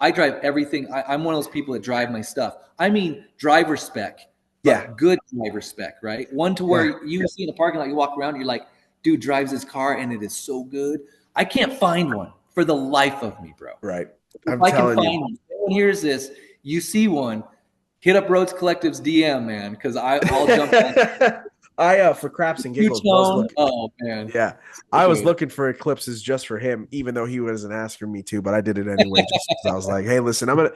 S2: I drive everything. I'm one of those people that drive my stuff. I mean driver spec,
S1: yeah,
S2: but good driver spec, right? One to
S1: yeah,
S2: where you see in the parking lot, you walk around, you're like, dude drives his car and it is so good. I can't find one for the life of me, bro.
S1: right.
S2: If
S1: I'm
S2: I can
S1: telling you.
S2: find one, if anyone hears this, you see one, hit up Roads Collective's DM, man, because I'll jump on
S1: I for craps and
S2: two
S1: giggles was
S2: tone.
S1: looking.
S2: Oh man,
S1: Yeah,
S2: so
S1: I was
S2: good.
S1: looking for eclipses just for him, even though he wasn't asking me to, but I did it anyway. Just because I was like, "Hey, listen, I'm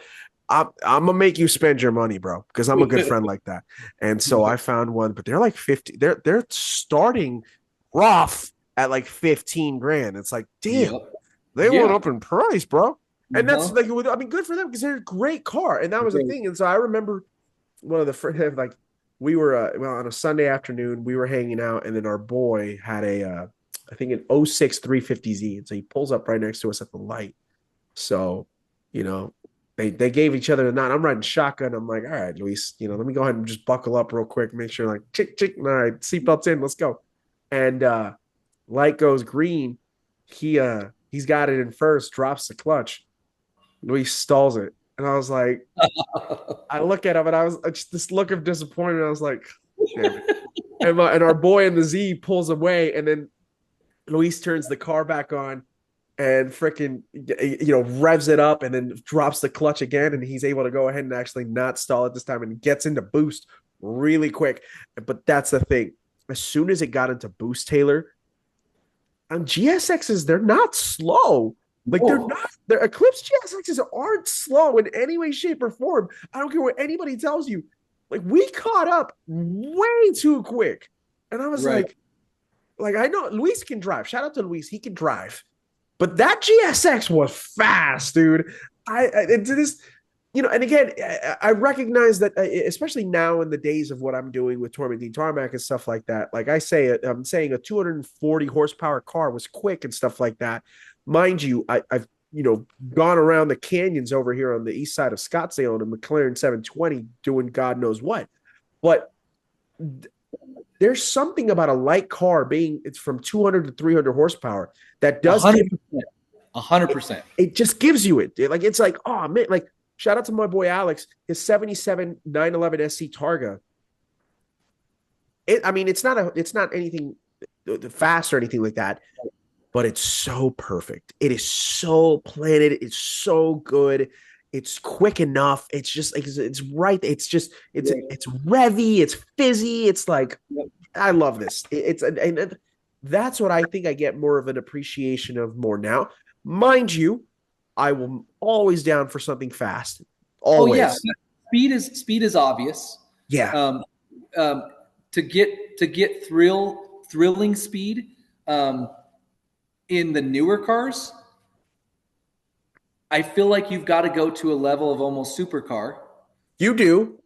S1: gonna make you spend your money, bro, because I'm a good friend like that." And so I found one, but they're like 50. They're starting rough at like 15 grand. It's like, damn,
S2: Yep.
S1: they went
S2: Yeah.
S1: up in price, bro. And that's
S2: Uh-huh.
S1: like, I mean, good for them because they're a great car, and that was the
S2: Great.
S1: thing. And so I remember one of the first, like, we were well on a Sunday afternoon, we were hanging out, and then our boy had a I think an '06 350Z, and so he pulls up right next to us at the light. So, you know, they gave each other a nod. I'm riding shotgun. I'm like, all right, Luis, let me go ahead and just buckle up real quick, make sure like chick chick, all right, seatbelts in, let's go. And light goes green. He's got it in first, drops the clutch. Luis stalls it. And I was like, I look at him and I was just this look of disappointment. I was like, damn it. And our boy in the Z pulls away, and then Luis turns the car back on and freaking revs it up and then drops the clutch again, and he's able to go ahead and actually not stall it this time and gets into boost really quick. But that's the thing. As soon as it got into boost, Taylor, on GSXs, they're not slow. Like they're
S2: No.
S1: not. Their Eclipse GSXs aren't slow in any way, shape, or form. I don't care what anybody tells you. Like we caught up way too quick, and I was
S2: Right.
S1: like I know Luis can drive. Shout out to Luis, he can drive. But that GSX was fast, dude. It just and again, I recognize that, especially now in the days of what I'm doing with Tormenting Tarmac and stuff like that. Like I'm saying a 240 horsepower car was quick and stuff like that. Mind you, I've gone around the canyons over here on the east side of Scottsdale in a McLaren 720 doing God knows what. But there's something about a light car being it's from 200 to 300 horsepower that
S2: A
S1: does
S2: hundred
S1: give
S2: percent. 100%.
S1: it just gives you it. Like it's like, oh man, like shout out to my boy Alex, his 77 911 SC Targa. I mean, it's not anything fast or anything like that, but it's so perfect. It is so planted. It's so good. It's quick enough. It's just like it's right. It's just
S2: Right.
S1: it's revvy. It's fizzy. It's like
S2: Yep.
S1: I love this. It's and that's what I think I get more of an appreciation of more now. Mind you, I will always down for something fast.
S2: Oh yeah,
S1: Always.
S2: speed is obvious.
S1: Yeah.
S2: Um, um, to get thrilling speed um, in the newer cars, I feel like you've got to go to a level of almost supercar
S1: You do.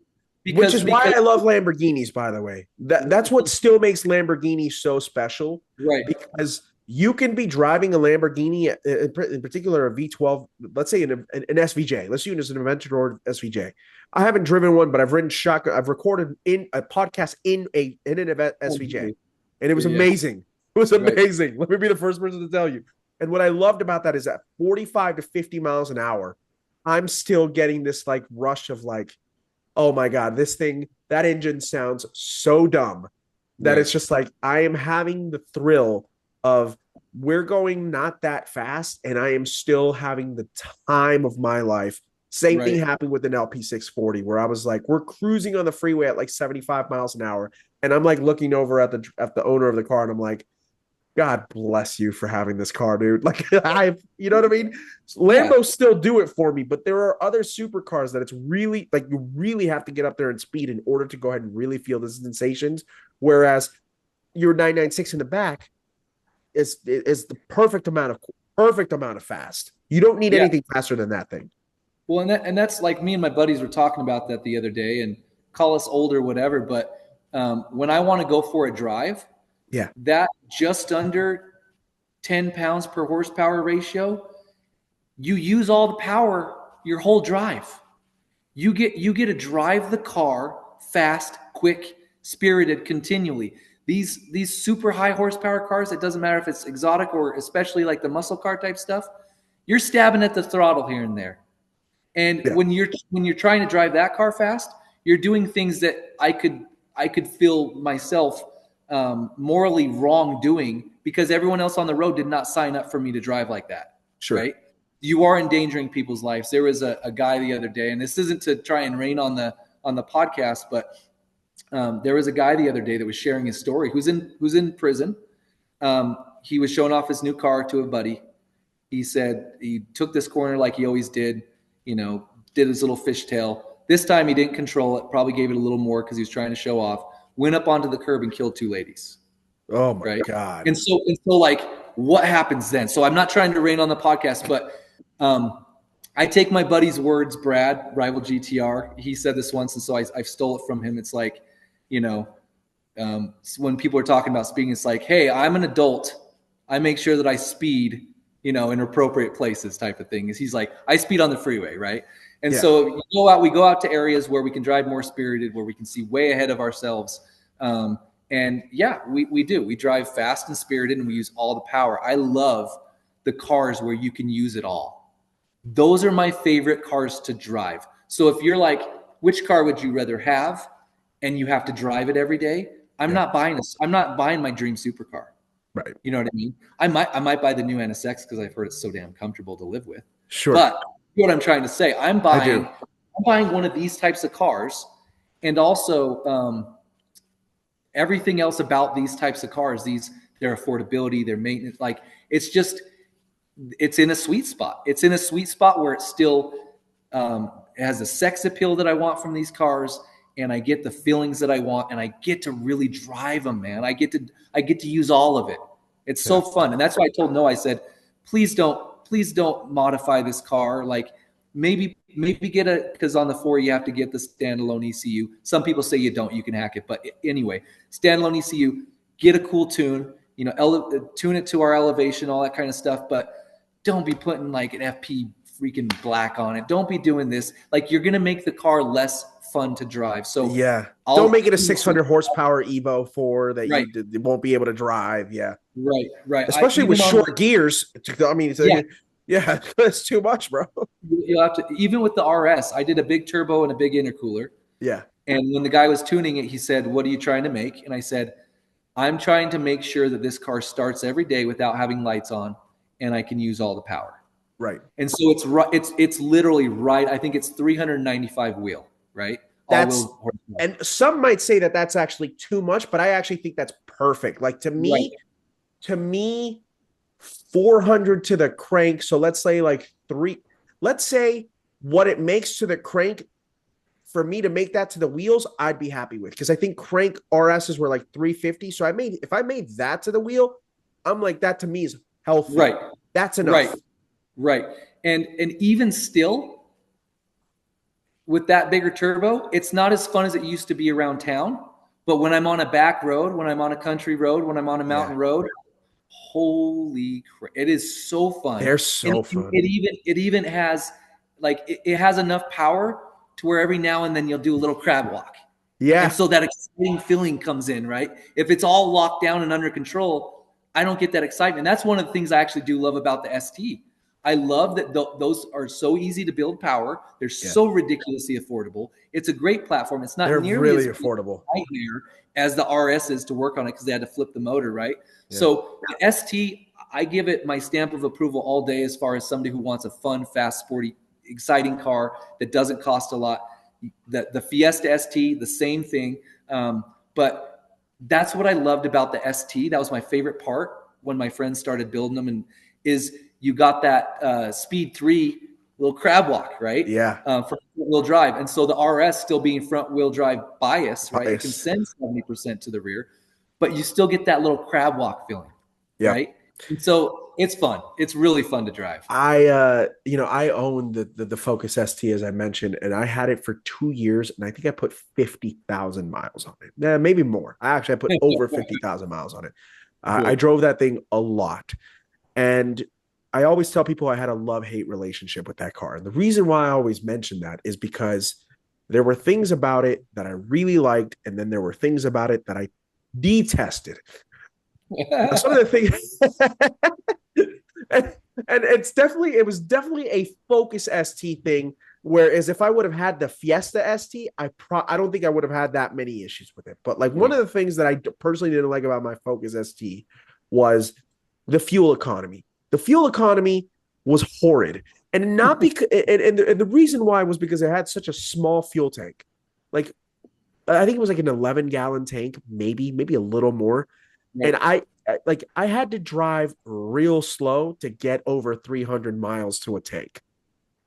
S1: Which
S2: because
S1: is why
S2: because
S1: I love Lamborghinis, by the way. That's what still makes Lamborghini so special
S2: right.
S1: because you can be driving a Lamborghini, in particular a V12, let's say an SVJ. Let's use it as an Aventador SVJ. I haven't driven one, but I've ridden shotgun. I've recorded in a podcast in an event
S2: Oh,
S1: SVJ,
S2: really?
S1: and it was
S2: Yeah,
S1: amazing. It was
S2: right,
S1: amazing. Let me be the first person to tell you. And what I loved about that is at 45 to 50 miles an hour, I'm still getting this like rush of like, oh my God, this thing, that engine sounds so dumb that
S2: right,
S1: it's just like I am having the thrill of we're going not that fast and I am still having the time of my life. Same thing
S2: right.
S1: happened with an LP 640 where I was like, we're cruising on the freeway at like 75 miles an hour. And I'm like looking over at the owner of the car and I'm like, God bless you for having this car, dude. Like you know what I mean?
S2: Yeah,
S1: Lambos still do it for me, but there are other supercars that it's really like you really have to get up there in speed in order to go ahead and really feel the sensations. Whereas your 996 in the back is the perfect amount of fast. You don't need
S2: yeah.
S1: anything faster than that thing.
S2: Well, and that's like me and my buddies were talking about that the other day, and call us old or whatever. But when I want to go for a drive,
S1: Yeah,
S2: that just under 10 pounds per horsepower ratio, you use all the power your whole drive. You get to drive the car fast, quick, spirited, continually. These super high horsepower cars, it doesn't matter if it's exotic or especially like the muscle car type stuff, you're stabbing at the throttle here and there. And
S1: yeah,
S2: when you're trying to drive that car fast, you're doing things that I could feel myself morally wrong doing because everyone else on the road did not sign up for me to drive like that,
S1: sure.
S2: right? You are endangering people's lives. There was a guy the other day, and this isn't to try and rain on the podcast, but there was a guy the other day that was sharing his story who's in prison. He was showing off his new car to a buddy. He said he took this corner like he always did, did his little fishtail. This time he didn't control it, probably gave it a little more because he was trying to show off. Went up onto the curb and killed two ladies,
S1: Oh my
S2: right?
S1: God.
S2: And so, like, what happens then? So I'm not trying to rain on the podcast, but I take my buddy's words, Brad, rival GTR. He said this once, and so I stole it from him. It's like, you know, when people are talking about speeding, it's like, hey, I'm an adult. I make sure that I speed, in appropriate places type of thing. Is he's like, I speed on the freeway, right? And
S1: Yeah.
S2: so we go out to areas where we can drive more spirited, where we can see way ahead of ourselves. And yeah, we do. We drive fast and spirited and we use all the power. I love the cars where you can use it all. Those are my favorite cars to drive. So if you're like, which car would you rather have? And you have to drive it every day.
S1: Yeah.
S2: I'm not buying my dream supercar.
S1: Right.
S2: You know what I mean? I might buy the new NSX because I've heard it's so damn comfortable to live with.
S1: Sure.
S2: But you know what I'm trying to say?
S1: I do.
S2: I'm buying one of these types of cars, and also everything else about these types of cars, their affordability, their maintenance, like it's in a sweet spot. It's in a sweet spot where it still has a sex appeal that I want from these cars, and I get the feelings that I want, and I get to really drive them, man. I get to use all of it. It's so
S1: Yeah.
S2: fun, and that's why I told Noah. I said, please don't modify this car. Like maybe get because on the 4 you have to get the standalone ECU. Some people say you don't, you can hack it, but anyway, standalone ECU. Get a cool tune. Tune it to our elevation, all that kind of stuff, but don't be putting like an FP freaking black on it. Don't be doing this. Like you're gonna make the car less fun to drive. So
S1: Yeah. Don't
S2: I'll
S1: make it a 600 horsepower Evo 4 that
S2: right,
S1: you won't be able to drive. Yeah.
S2: right, right. I
S1: Especially with
S2: even on
S1: short gears. I mean,
S2: yeah,
S1: yeah, it's too much, bro.
S2: you'll have to even with the RS. I did a big turbo and a big intercooler.
S1: Yeah.
S2: And when the guy was tuning it, he said, "What are you trying to make?" And I said, I'm trying to make sure that this car starts every day without having lights on, and I can use all the power.
S1: Right.
S2: And so it's right. It's literally right. I think it's 395 wheel, right? All
S1: That's
S2: wheel horsepower.
S1: and some might say that that's actually too much, but I actually think that's perfect. Like
S2: Right.
S1: to me, 400 to the crank. So let's say like let's say what it makes to the crank for me to make that to the wheels, I'd be happy with because I think crank RSs were like 350. So if I made that to the wheel, I'm like, that to me is healthy.
S2: Right.
S1: That's
S2: Right.
S1: enough.
S2: Right. And even still, with that bigger turbo, it's not as fun as it used to be around town. But when I'm on a back road, when I'm on a country road, when I'm on a
S1: Yeah.
S2: mountain road, holy crap, it is so fun.
S1: They're
S2: And
S1: so fun.
S2: it even has like it has enough power to where every now and then you'll do a little crab walk. And
S1: Yeah.
S2: so that exciting feeling comes in, right? If it's all locked down and under control, I don't get that excitement. That's one of the things I actually do love about the ST. I love that those are so easy to build power. They're
S1: Yeah.
S2: so ridiculously affordable. It's a great platform. It's not
S1: They're
S2: nearly
S1: really
S2: as big
S1: affordable.
S2: a nightmare as the RS is to work on it because they had to flip the motor, right?
S1: Yeah.
S2: So the ST, I give it my stamp of approval all day as far as somebody who wants a fun, fast, sporty, exciting car that doesn't cost a lot. The Fiesta ST, the same thing. But that's what I loved about the ST. That was my favorite part when my friends started building them, and is you got that Speed 3 little crab walk, right?
S1: Yeah.
S2: For front wheel drive. And so the RS still being front wheel drive bias, right? It can
S1: Bias.
S2: send 70% to the rear, but you still get that little crab walk feeling,
S1: Yeah.
S2: right? And so it's fun. It's really fun to drive.
S1: I own the Focus ST as I mentioned, and I had it for 2 years, and I think I put 50,000 miles on it. Yeah, maybe more. I put over 50,000 miles on it. I
S2: Good.
S1: drove that thing a lot, and I always tell people I had a love-hate relationship with that car. And the reason why I always mention that is because there were things about it that I really liked, and then there were things about it that I detested. Now, some of the things and it was definitely a Focus ST thing. Whereas if I would have had the Fiesta ST, I don't think I would have had that many issues with it. But like one
S2: Right.
S1: of the things that I personally didn't like about my Focus ST was the fuel economy. The fuel economy was horrid, and not because and the reason why was because it had such a small fuel tank. Like I think it was like an 11-gallon tank, maybe a little more, and
S2: Right.
S1: I had to drive real slow to get over 300 miles to a tank.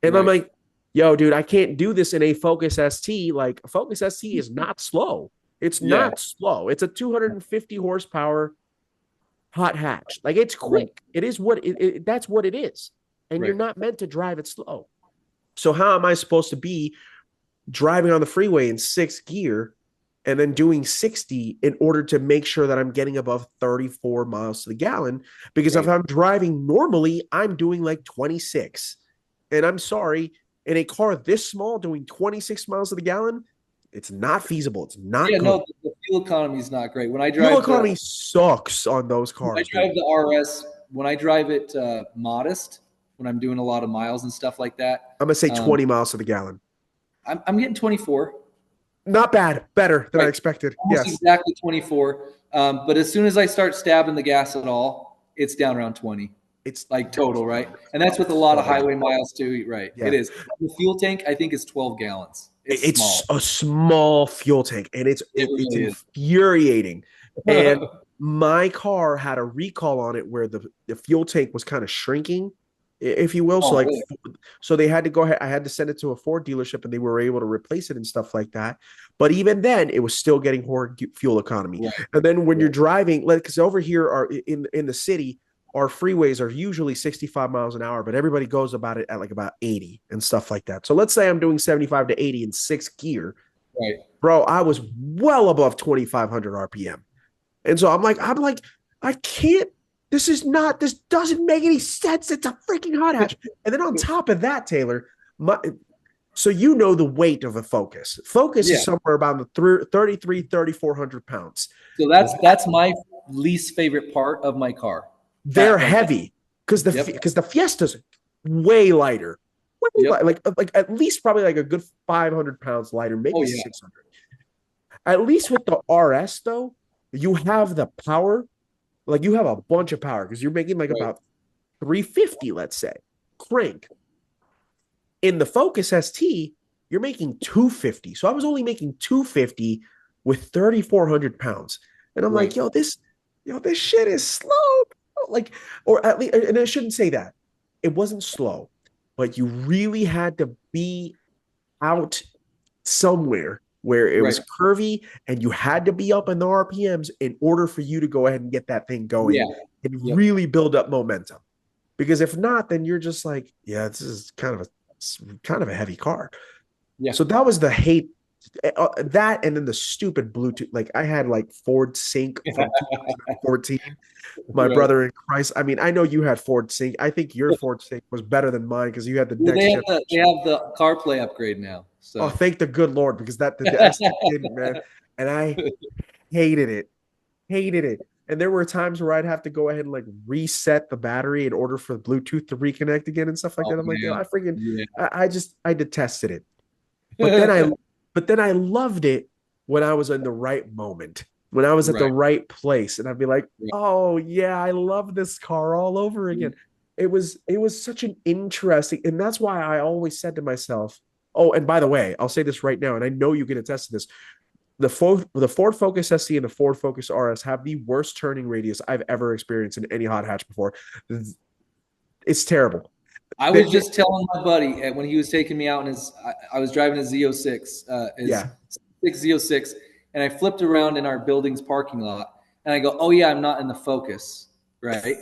S1: And I'm
S2: Right.
S1: like, yo, dude, I can't do this in a Focus ST. Like, a Focus ST is not slow. It's
S2: Yeah.
S1: not slow. It's a 250 horsepower hot hatch. Like, it's
S2: Right.
S1: quick. It is that's what it is. And you're
S2: Right.
S1: not meant to drive it slow. So, how am I supposed to be driving on the freeway in sixth gear and then doing 60 in order to make sure that I'm getting above 34 miles to the gallon? Because if
S2: Right.
S1: I'm driving normally, I'm doing like 26. And I'm sorry, in a car this small doing 26 miles to the gallon, it's not feasible. It's not
S2: Yeah,
S1: good.
S2: no, the fuel economy is not great.
S1: Fuel economy sucks on those
S2: When I
S1: cars, dude.
S2: drive the RS, when I drive it modest, when I'm doing a lot of miles and stuff like that,
S1: I'm gonna say
S2: um,
S1: 20 miles to the gallon.
S2: I'm getting 24,
S1: Not bad. Better than I
S2: right?
S1: expected.
S2: Almost
S1: Yes.
S2: exactly 24. But as soon as I start stabbing the gas at all, it's down around 20,
S1: It's
S2: like total, right? And that's with a lot of
S1: stubborn.
S2: highway miles too, right? It
S1: Yeah.
S2: is. The fuel tank, I think, is 12 gallons. It's
S1: It's
S2: small.
S1: a small fuel tank, and
S2: It
S1: it's
S2: really
S1: infuriating. And
S2: is.
S1: my car had a recall on it where the fuel tank was kind of shrinking, if you will. So
S2: Oh,
S1: like,
S2: really?
S1: so they had to go ahead. I had to send it to a Ford dealership, and they were able to replace it and stuff like that. But even then, it was still getting horrid fuel economy.
S2: Right.
S1: And then when you're
S2: Right.
S1: driving, like, because over here are in the city, our freeways are usually 65 miles an hour, but everybody goes about it at like about 80 and stuff like that. So let's say I'm doing 75 to 80 in sixth gear.
S2: Right.
S1: Bro, I was well above 2,500 RPM. And so I'm like, I can't, this doesn't make any sense. It's a freaking hot hatch. And then on top of that, Taylor, so you know the weight of a Focus. Focus
S2: Yeah.
S1: is somewhere about the 33, 3,400 pounds.
S2: So that's my least favorite part of my car.
S1: They're
S2: That like
S1: heavy because
S2: yep.
S1: the Fiesta's way lighter.
S2: Yep.
S1: Like at least probably like a good 500 pounds lighter, maybe
S2: Oh yeah.
S1: 600. At least with the RS though, You have the power, like you have a bunch of power because you're making like
S2: Right.
S1: about 350, let's say, crank. In the Focus ST, you're making 250. So I was only making 250 with 3,400 pounds. And I'm like,
S2: Right.
S1: this shit is slow. Like, or at least, and I shouldn't say that. It wasn't slow, but you really had to be out somewhere where it
S2: Right.
S1: was curvy and you had to be up in the RPMs in order for you to go ahead and get that thing going
S2: Yeah.
S1: and
S2: Yep.
S1: really build up momentum. Because if not, then you're just like, yeah, this is kind of a heavy car.
S2: Yeah.
S1: So that was the hate that, and then the stupid Bluetooth. Like I had like Ford Sync from 2014. My
S2: Right.
S1: brother in Christ. I mean, I know you had Ford Sync. I think your Ford Sync was better than mine because you had the
S2: Well,
S1: next
S2: they
S1: generation.
S2: have the CarPlay upgrade now.
S1: Oh,
S2: So
S1: thank the good Lord, because that the ST didn't, man. And I hated it. Hated it. And there were times where I'd have to go ahead and like reset the battery in order for Bluetooth to reconnect again and stuff like
S2: oh
S1: that. I'm like,
S2: man. Yeah.
S1: I detested it. But then I loved it when I was in the right moment, when I was at the
S2: Right.
S1: right place, and I'd be like,
S2: Right.
S1: oh yeah, I love this car all over again. It was such an interesting, and that's why I always said to myself, oh, and by the way, I'll say this right now, and I know you can attest to this. The Ford Focus SC and the Ford Focus RS have the worst turning radius I've ever experienced in any hot hatch before. It's terrible.
S2: I
S1: They-
S2: was
S1: they-
S2: just telling my buddy when he was taking me out in his, I was driving his Z06, his
S1: yeah,
S2: six Z06, and I flipped around in our building's parking lot, and I go, "Oh yeah, I'm not in the Focus, right?"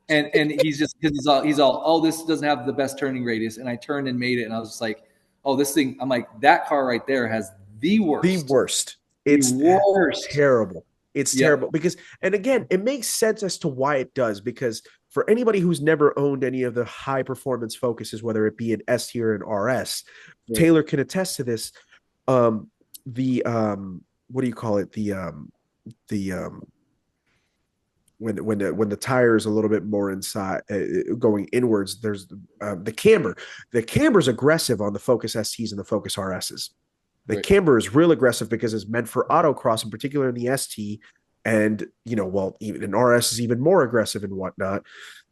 S2: And he's just because he's all, "Oh, this doesn't have the best turning radius," and I turned and made it, and I was just like, "Oh, this thing," I'm like, "That car right there has
S1: the worst.
S2: the
S1: It's
S2: worst."
S1: terrible. It's
S2: Yep.
S1: terrible because, and again, it makes sense as to why it does. Because for anybody who's never owned any of the high performance focuses, whether it be an S tier and RS,
S2: Right.
S1: Taylor can attest to this. Um, the what do you call it? The when the tire is a little bit more inside, going inwards, there's the camber. The camber's aggressive on the Focus STs and the Focus RSs. The
S2: Right.
S1: camber is real aggressive because it's meant for autocross, in particular in the ST. And, well, even an RS is even more aggressive and whatnot.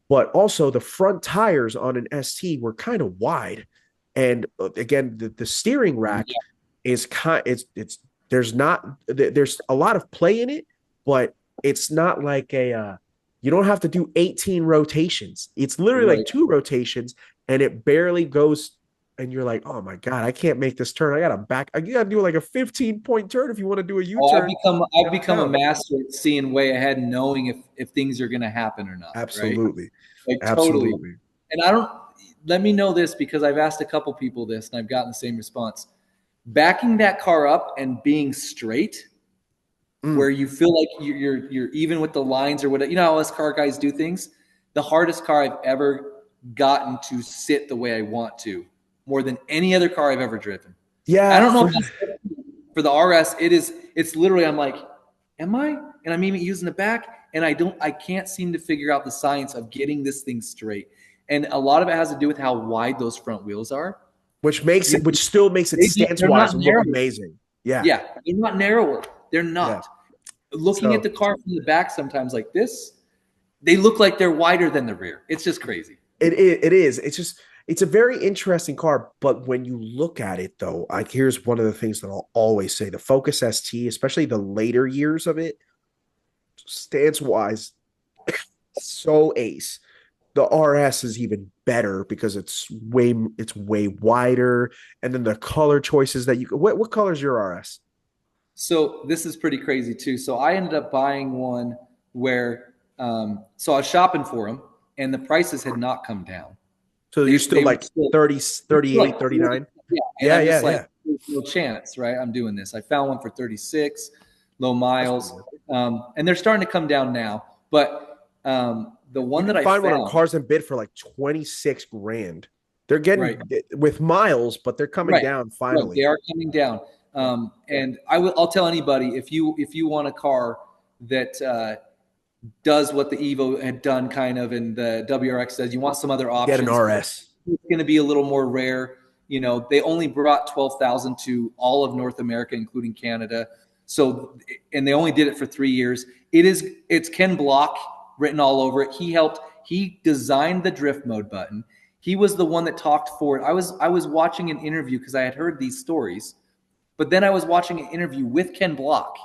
S1: But also the front tires on an ST were kind of wide. And again, the steering rack
S2: Yeah.
S1: is it's there's a lot of play in it, but it's not like you don't have to do 18 rotations. It's literally like
S2: Right.
S1: two rotations and it barely goes, and you're like, oh my God, I can't make this turn. You gotta do like a 15-point turn if you want to do a
S2: Oh,
S1: U-turn
S2: I've become a
S1: downtown.
S2: master at seeing way ahead and knowing if things are going to happen or not. Right.
S1: Absolutely.
S2: Like totally.
S1: Absolutely.
S2: And I don't let me know this because I've asked a couple people this and I've gotten the same response. Backing that car up and being straight,
S1: Mm.
S2: where you feel like you're even with the lines or whatever. You know how us car guys do things. The hardest car I've ever gotten to sit the way I want to, more than any other car I've ever driven. I
S1: Yeah,
S2: don't know if that's for the RS. It's literally I'm like, am I? And I'm even using the back, and I can't seem to figure out the science of getting this thing straight. And a lot of it has to do with how wide those front wheels are.
S1: which
S2: You know,
S1: which still makes it stance
S2: they're not
S1: wise look
S2: narrow.
S1: amazing. Yeah.
S2: Yeah, they're not narrower. They're
S1: Yeah.
S2: not. Looking at
S1: So
S2: the car from the back sometimes like this, they look like they're wider than the rear. It's just crazy.
S1: it is. It's a very interesting car, but when you look at it though, like here's one of the things that I'll always say: the Focus ST, especially the later years of it, stance wise, so ace. The RS is even better because it's way wider, and then the color choices that what color is your RS?
S2: So this is pretty crazy too. So I ended up buying one where, so I was shopping for them, and the prices had not come down.
S1: So you're still
S2: They were
S1: like
S2: still
S1: 30,
S2: like
S1: 38,
S2: 40,
S1: 39?
S2: yeah. And
S1: Yeah,
S2: I'm
S1: yeah,
S2: just like,
S1: yeah.
S2: there's no chance, right? I'm doing this. I found one for 36, low
S1: That's pretty
S2: miles,
S1: good.
S2: and they're starting to come down now. But the
S1: You
S2: one
S1: can
S2: that I
S1: find one on
S2: found,
S1: Cars and Bid for like 26 grand. They're
S2: right,
S1: getting with miles, but they're coming
S2: right,
S1: down
S2: right, they
S1: finally.
S2: are coming down.
S1: Yeah.
S2: And I'll tell anybody if you want a car that does what the Evo had done, kind of, and the WRX does. You want some other
S1: Get an
S2: options.
S1: RS.
S2: It's going to be a little more rare. They only brought 12,000 to all of North America, including Canada. So, and they only did it for 3 years. It's Ken Block written all over it. He designed the drift mode button. He was the one that talked for it. I was watching an interview because I had heard these stories, but then I was watching an interview with Ken Block,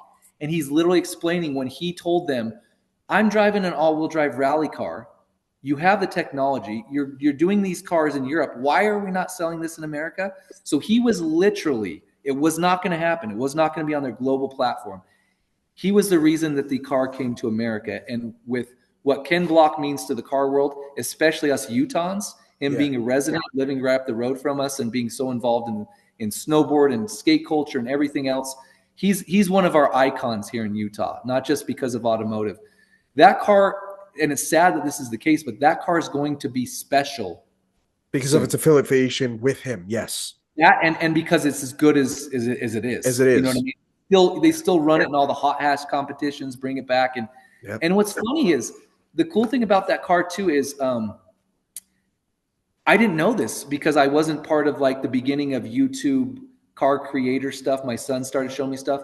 S2: and he's literally explaining when he told them, "I'm driving an all-wheel drive rally car. You have the technology. You're doing these cars in Europe. Why are we not selling this in America?" So he was literally, it was not going to happen. It was not going to be on their global platform. He was the reason that the car came to America. And with what Ken Block means to the car world, especially us Utahns, him
S1: Yeah.
S2: being a resident, living right up the road from us, and being so involved in snowboard and skate culture and everything else, he's one of our icons here in Utah, not just because of automotive. That car, and it's sad that this is the case, but that car is going to be special
S1: Because of
S2: soon.
S1: its affiliation with him. Yes.
S2: That and because it's as good as it
S1: As
S2: is.
S1: it
S2: You know what I
S1: is.
S2: mean? They still run it in all the hot hash competitions, bring it back.
S1: Yep.
S2: And what's funny is the cool thing about that car too is I didn't know this because I wasn't part of like the beginning of YouTube car creator stuff. My son started showing me stuff.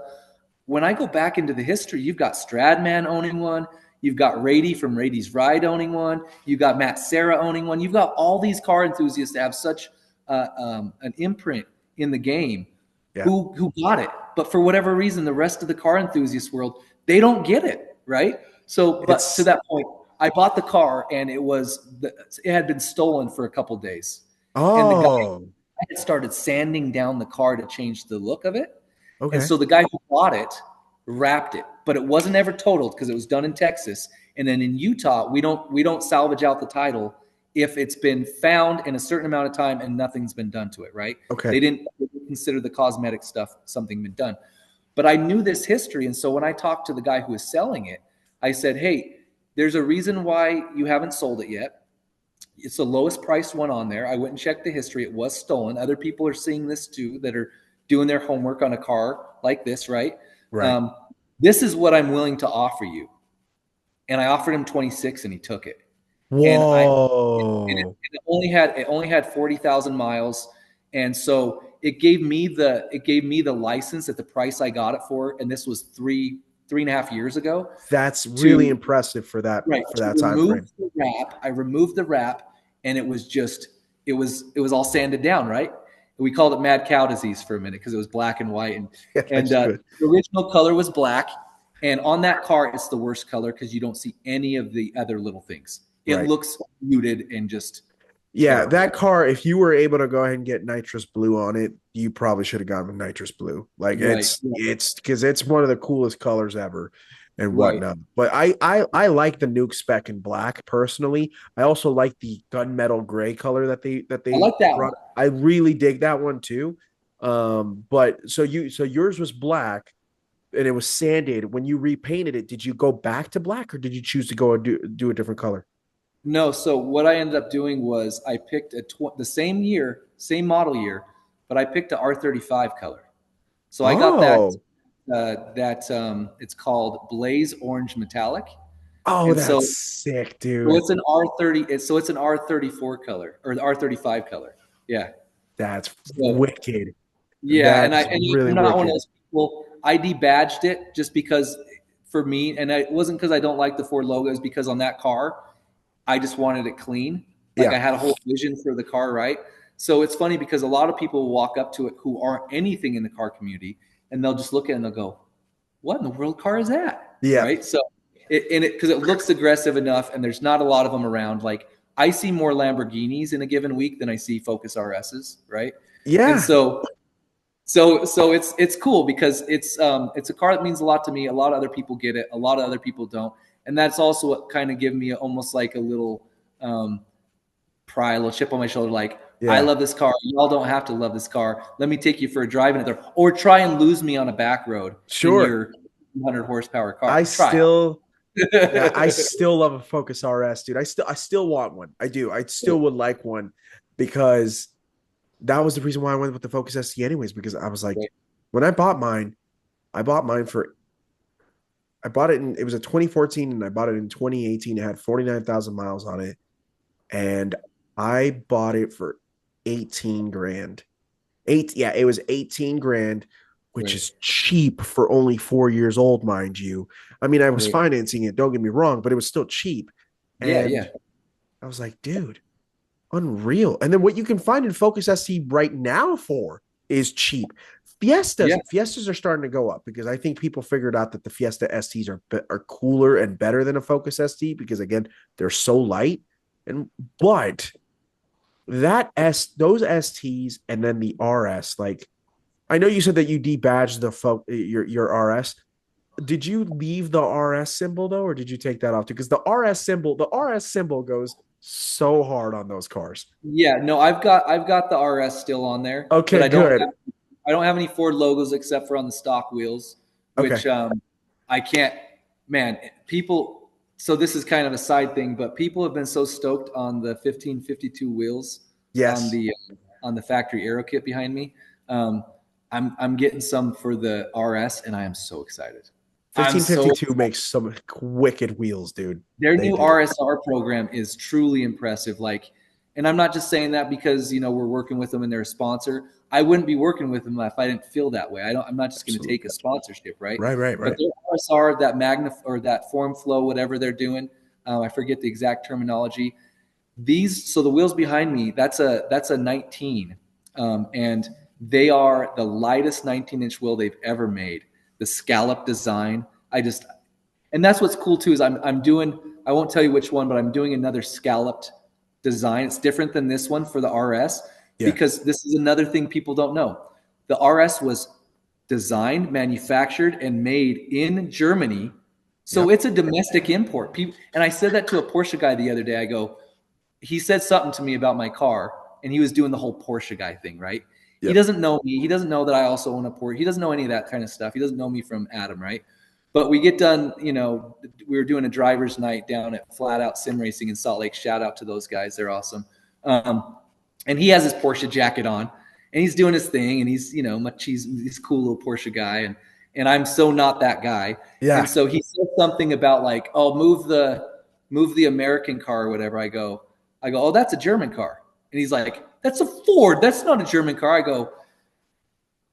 S2: When I go back into the history, you've got Stradman owning one. You've got Rady from Rady's Ride owning one. You've got Matt Serra owning one. You've got all these car enthusiasts that have such an imprint in the game
S1: Yeah.
S2: who got it. But for whatever reason, the rest of the car enthusiast world, they don't get it, right? So, but to
S1: It's
S2: that point, I bought the car and it had been stolen for a couple days, and the guy
S1: oh,
S2: had started sanding down the car to change the look of it. And
S1: okay.
S2: so the guy who bought it wrapped it, but it wasn't ever totaled because it was done in Texas. And then in Utah, we don't salvage out the title if it's been found in a certain amount of time and nothing's been done to it, right?
S1: Okay.
S2: They didn't consider the cosmetic stuff something been done. But I knew this history, and so when I talked to the guy who was selling it, I said, "Hey, there's a reason why you haven't sold it yet. It's the lowest priced one on there. I went and checked the history. It was stolen. Other people are seeing this too that are doing their homework on a car like this, right?
S1: Right.
S2: Um, this is what I'm willing to offer you." And I offered him 26 and he took it. And
S1: Whoa.
S2: it only had 40,000 miles. And so it gave me the license at the price I got it for. And this was three and a half years ago
S1: That's really
S2: to
S1: impressive for that
S2: right
S1: for
S2: to
S1: that time
S2: remove
S1: frame.
S2: the wrap. I removed the wrap, and it was all sanded down, right? We called it mad cow disease for a minute because it was black and white, and
S1: Yeah,
S2: and
S1: that's
S2: uh,
S1: good.
S2: the original color was black, and on that car it's the worst color because you don't see any of the other little things. It
S1: Right.
S2: looks muted and just
S1: Yeah,
S2: terrible.
S1: that car, if you were able to go ahead and get nitrous blue on it, you probably should have gone with nitrous blue. Like
S2: Right,
S1: it's because it's one of the coolest colors ever and
S2: right.
S1: whatnot. But I like the Nuke spec in black personally. I also like the gunmetal gray color that
S2: I
S1: they
S2: like that one.
S1: brought. I really dig that one too. But so yours was black and it was sanded. When you repainted it, did you go back to black or did you choose to go and do a different color?
S2: No, so what I ended up doing was I picked the same year, same model year, but I picked a R35 color. So I got
S1: Oh,
S2: it's called Blaze Orange Metallic,
S1: oh,
S2: and so
S1: that's sick,
S2: so
S1: dude.
S2: it's an R30. So it's an R34 color or the R35 color. Yeah.
S1: That's
S2: So
S1: wicked.
S2: yeah, and
S1: That's really
S2: I'm not one of
S1: wicked.
S2: those people. I debadged it just because for me, and it wasn't because I don't like the Ford logo. It's because on that car, I just wanted it clean. Like
S1: Yeah,
S2: I had a whole vision for the car, right? So it's funny because a lot of people will walk up to it who aren't anything in the car community, and they'll just look at it and they'll go, "What in the world car is that?"
S1: yeah,
S2: Right? So because it looks aggressive enough, and there's not a lot of them around. Like I see more Lamborghinis in a given week than I see Focus RSs, right? And
S1: yeah.
S2: so it's cool because it's a car that means a lot to me. A lot of other people get it. A lot of other people don't, and that's also what kind of give me almost like a little um, pride, a little chip on my shoulder. Like I
S1: Yeah.
S2: love this car. Y'all don't have to love this car. Let me take you for a drive in it, there, or try and lose me on a back road in
S1: Sure.
S2: your 200 horsepower
S1: I
S2: car. Try
S1: still Yeah, I
S2: it.
S1: still love a Focus RS, dude. I still want one. I do. I still would like one because that was the reason why I went with the Focus ST anyways, because I was like, when I bought mine for I bought it in it was a 2014 and I bought it in 2018. It had 49,000 miles on it. And I bought it for 18 grand. Yeah, it was 18 grand which
S2: Right.
S1: is cheap for only 4 years old, mind you. I mean, I was
S2: Right.
S1: financing it, don't get me wrong, but it was still cheap.
S2: Yeah.
S1: And
S2: Yeah.
S1: I was like, dude, unreal. And then what you can find in Focus ST right now for is cheap.
S2: Yeah.
S1: Fiestas are starting to go up because I think people figured out that the Fiesta STs are cooler and better than a Focus ST because again, they're so light. And but those STs and then the RS, like I know you said that you debadged your RS. Did you leave the RS symbol though, or did you take that off too? Because the RS symbol goes so hard on those cars.
S2: Yeah. No, I've got the RS still on there, but
S1: Okay,
S2: I
S1: good.
S2: don't have any Ford logos except for on the stock wheels,
S1: Okay.
S2: which I can't. Man, people. So this is kind of a side thing, but people have been so stoked on the 1552 wheels
S1: Yes.
S2: on the factory aero kit behind me. Um, I'm getting some for the RS, and I am so excited. I'm so
S1: 1552 makes some wicked wheels, dude.
S2: their
S1: They
S2: new
S1: do.
S2: RSR program is truly impressive. Like, and I'm not just saying that because we're working with them and they're a sponsor. I wouldn't be working with them if I didn't feel that way. I'm not just going to take a
S1: Absolutely.
S2: sponsorship, right?
S1: Right, right,
S2: But
S1: right.
S2: their RSR, that magna or that form flow, whatever they're doing, I forget the exact terminology. So the wheels behind me, that's a 19, and they are the lightest 19-inch wheel they've ever made. The scallop design, and that's what's cool too is I'm doing. I won't tell you which one, but I'm doing another scalloped design. It's different than this one for the RS
S1: Yeah.
S2: because this is another thing people don't know. The RS was designed, manufactured, and made in Germany, so
S1: Yep.
S2: it's a domestic import. And I said that to a Porsche guy the other day. He said something to me about my car, and he was doing the whole Porsche guy thing, right? He
S1: Yep.
S2: doesn't know me. He doesn't know that I also own a Porsche. He doesn't know any of that kind of stuff. He doesn't know me from Adam, right? But we get done, we were doing a driver's night down at Flat Out Sim Racing in Salt Lake. Shout out to those guys. They're awesome. And he has his Porsche jacket on and he's doing his thing and he's a cool little Porsche guy. And I'm so not that guy. And
S1: Yeah.
S2: so he said something about like, oh, move the American car or whatever. I go, oh, that's a German car. And he's like, that's a Ford. That's not a German car. I go,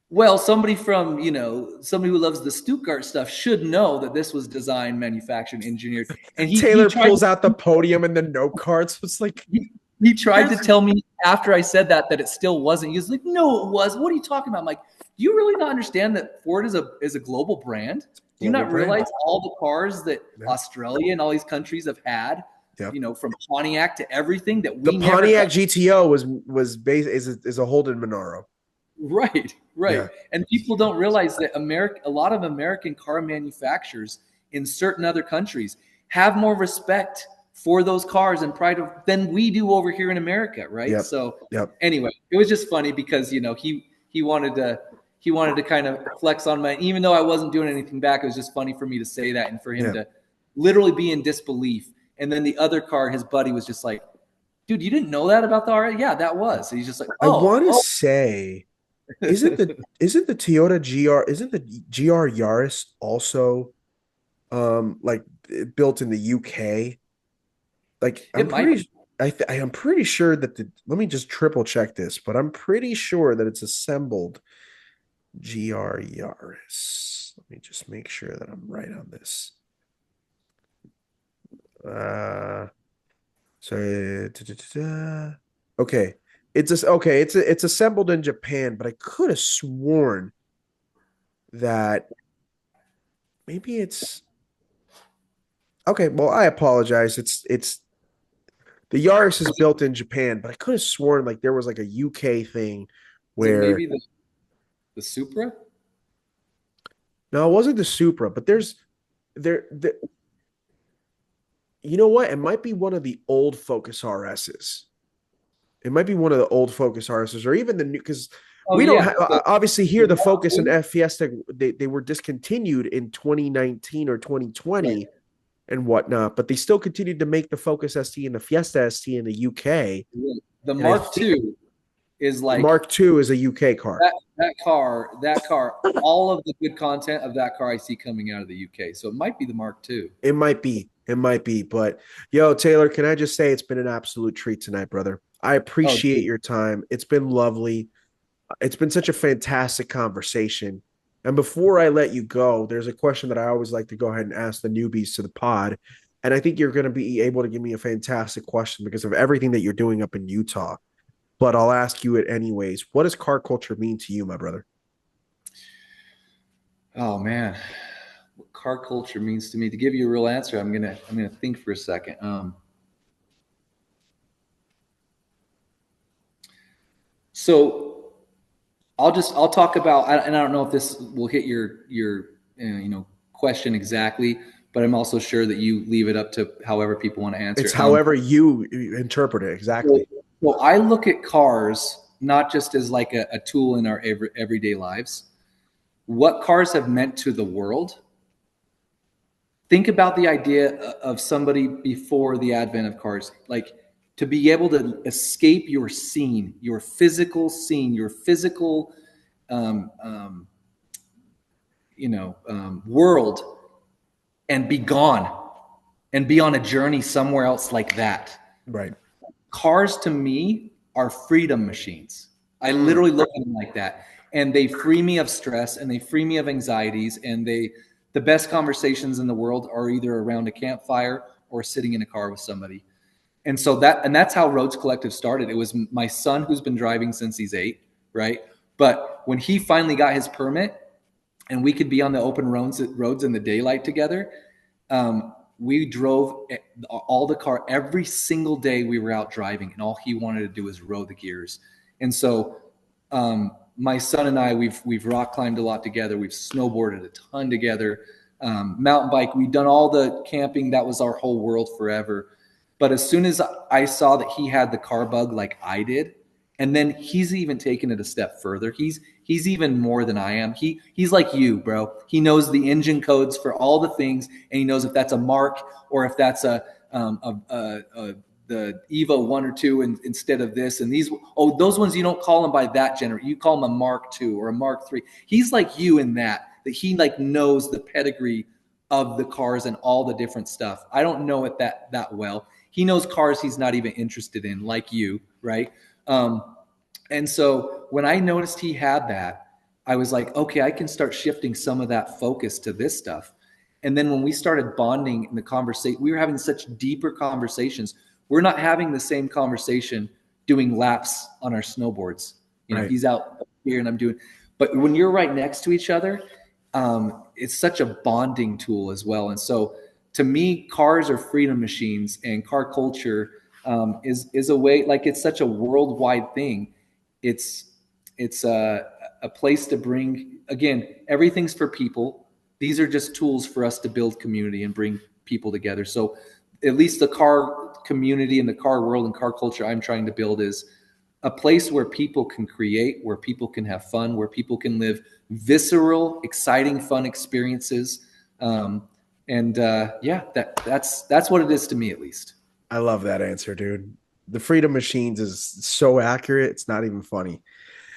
S2: well, somebody who loves the Stuttgart stuff should know that this was designed, manufactured, engineered. And he
S1: Taylor
S2: tried
S1: pulls out the podium and the note cards. It's like,
S2: he tried to
S1: here's
S2: tell me after I said that it still wasn't. He was like, no, it was. What are you talking about? I'm like, do you really not understand that Ford is a global brand? Do you
S1: global
S2: not
S1: brand.
S2: realize all the cars that
S1: Yeah.
S2: Australia and all these countries have had,
S1: Yep.
S2: from Pontiac to everything that
S1: The
S2: we never got?
S1: Pontiac GTO was based is a Holden Monaro.
S2: Right, right.
S1: Yeah.
S2: And people don't realize that a lot of American car manufacturers in certain other countries have more respect for those cars and pride than we do over here in America, right?
S1: Yep.
S2: So
S1: Yep.
S2: anyway, it was just funny because he wanted to kind of flex on my, even though I wasn't doing anything back. It was just funny for me to say that and for him
S1: Yeah.
S2: to literally be in disbelief. And then the other car, his buddy was just like, dude, you didn't know that about the RA? Yeah, that was. And he's just like,
S1: I want to
S2: oh.
S1: say, isn't the Toyota GR isn't the GR Yaris also like built in the UK? Like
S2: It might be.
S1: I'm pretty sure that let me just triple check this, but I'm pretty sure that it's assembled GR Yaris. Let me just make sure that I'm right on this. Uh so okay. It's assembled in Japan, but I could have sworn that maybe it's okay. Well, I apologize. It's the Yaris is built in Japan, but I could have sworn like there was like a UK thing
S2: Is it
S1: where
S2: maybe the Supra?
S1: no, it wasn't the Supra, but there you know what? It might be one of the old Focus RSs. It might be one of the old Focus RSs or even the new because
S2: Oh
S1: we don't
S2: yeah,
S1: have obviously here
S2: the
S1: the
S2: Mark
S1: Focus and
S2: II?
S1: F Fiesta they were discontinued in 2019 or
S2: Right.
S1: 2020 and whatnot, but they still continued to make the Focus ST and the Fiesta ST in the UK.
S2: Right. The
S1: And I
S2: Mark
S1: think
S2: II is
S1: the
S2: like
S1: Mark II is a UK car.
S2: that car. All of the good content of that car I see coming out of the UK. So it might be the Mark II.
S1: It might be. It might be. But yo, Taylor, can I just say it's been an absolute treat tonight, brother? I
S2: Oh,
S1: appreciate
S2: dude.
S1: your time. It's been lovely. It's been such a fantastic conversation. And before I let you go, there's a question that I always like to go ahead and ask the newbies to the pod. And I think you're going to be able to give me a fantastic question because of everything that you're doing up in Utah. But I'll ask you it anyways. What does car culture mean to you, my brother?
S2: Oh man, what car culture means to me. To give you a real answer, I'm gonna think for a second. So I'll talk about, and I don't know if this will hit your question exactly, but I'm also sure that you leave it up to however people want to
S1: It's
S2: answer.
S1: however you interpret it.
S2: So,
S1: Exactly.
S2: so I look at cars not just as like a tool in our everyday lives. What cars have meant to the world. Think about the idea of somebody before the advent of cars, like to be able to escape your scene, your physical um, um, world, and be gone and be on a journey somewhere else like that.
S1: Right.
S2: Cars to me are freedom machines. I
S1: Mm,
S2: literally look at them like that. And they free me of stress and they free me of anxieties. And the best conversations in the world are either around a campfire or sitting in a car with somebody. And that's how Roads Collective started. It was my son who's been driving since he's 8, right? But when he finally got his permit and we could be on the open roads in the daylight together, we drove all the car every single day we were out driving, and all he wanted to do was row the gears. And so, my son and I, we've rock climbed a lot together. We've snowboarded a ton together, mountain bike. We've done all the camping. That was our whole world forever. But as soon as I saw that he had the car bug like I did, and then he's even taken it a step further. He's even more than I am. He's like you, bro. He knows the engine codes for all the things, and he knows if that's a Mark or if that's the Evo 1 or 2 instead of this and these. Oh, those ones you don't call them by that generation. You call them a Mark 2 or a Mark 3. He's like you in that he like knows the pedigree of the cars and all the different stuff. I don't know it that well. He knows cars he's not even interested in, like you, right? And so when I noticed he had that, I was like, okay, I can start shifting some of that focus to this stuff. And then when we started bonding in the conversation, we were having such deeper conversations. We're not having the same conversation doing laps on our snowboards.
S1: right.
S2: He's out here and I'm doing, but when you're right next to each other, it's such a bonding tool as well. And so to me, cars are freedom machines, and car culture is a way, like it's such a worldwide thing. It's a place to bring, again, everything's for people. These are just tools for us to build community and bring people together. So at least the car community and the car world and car culture I'm trying to build is a place where people can create, where people can have fun, where people can live visceral, exciting, fun experiences. Yeah, that's what it is to me, at least.
S1: I love that answer, dude. The freedom machines is so accurate. It's not even funny.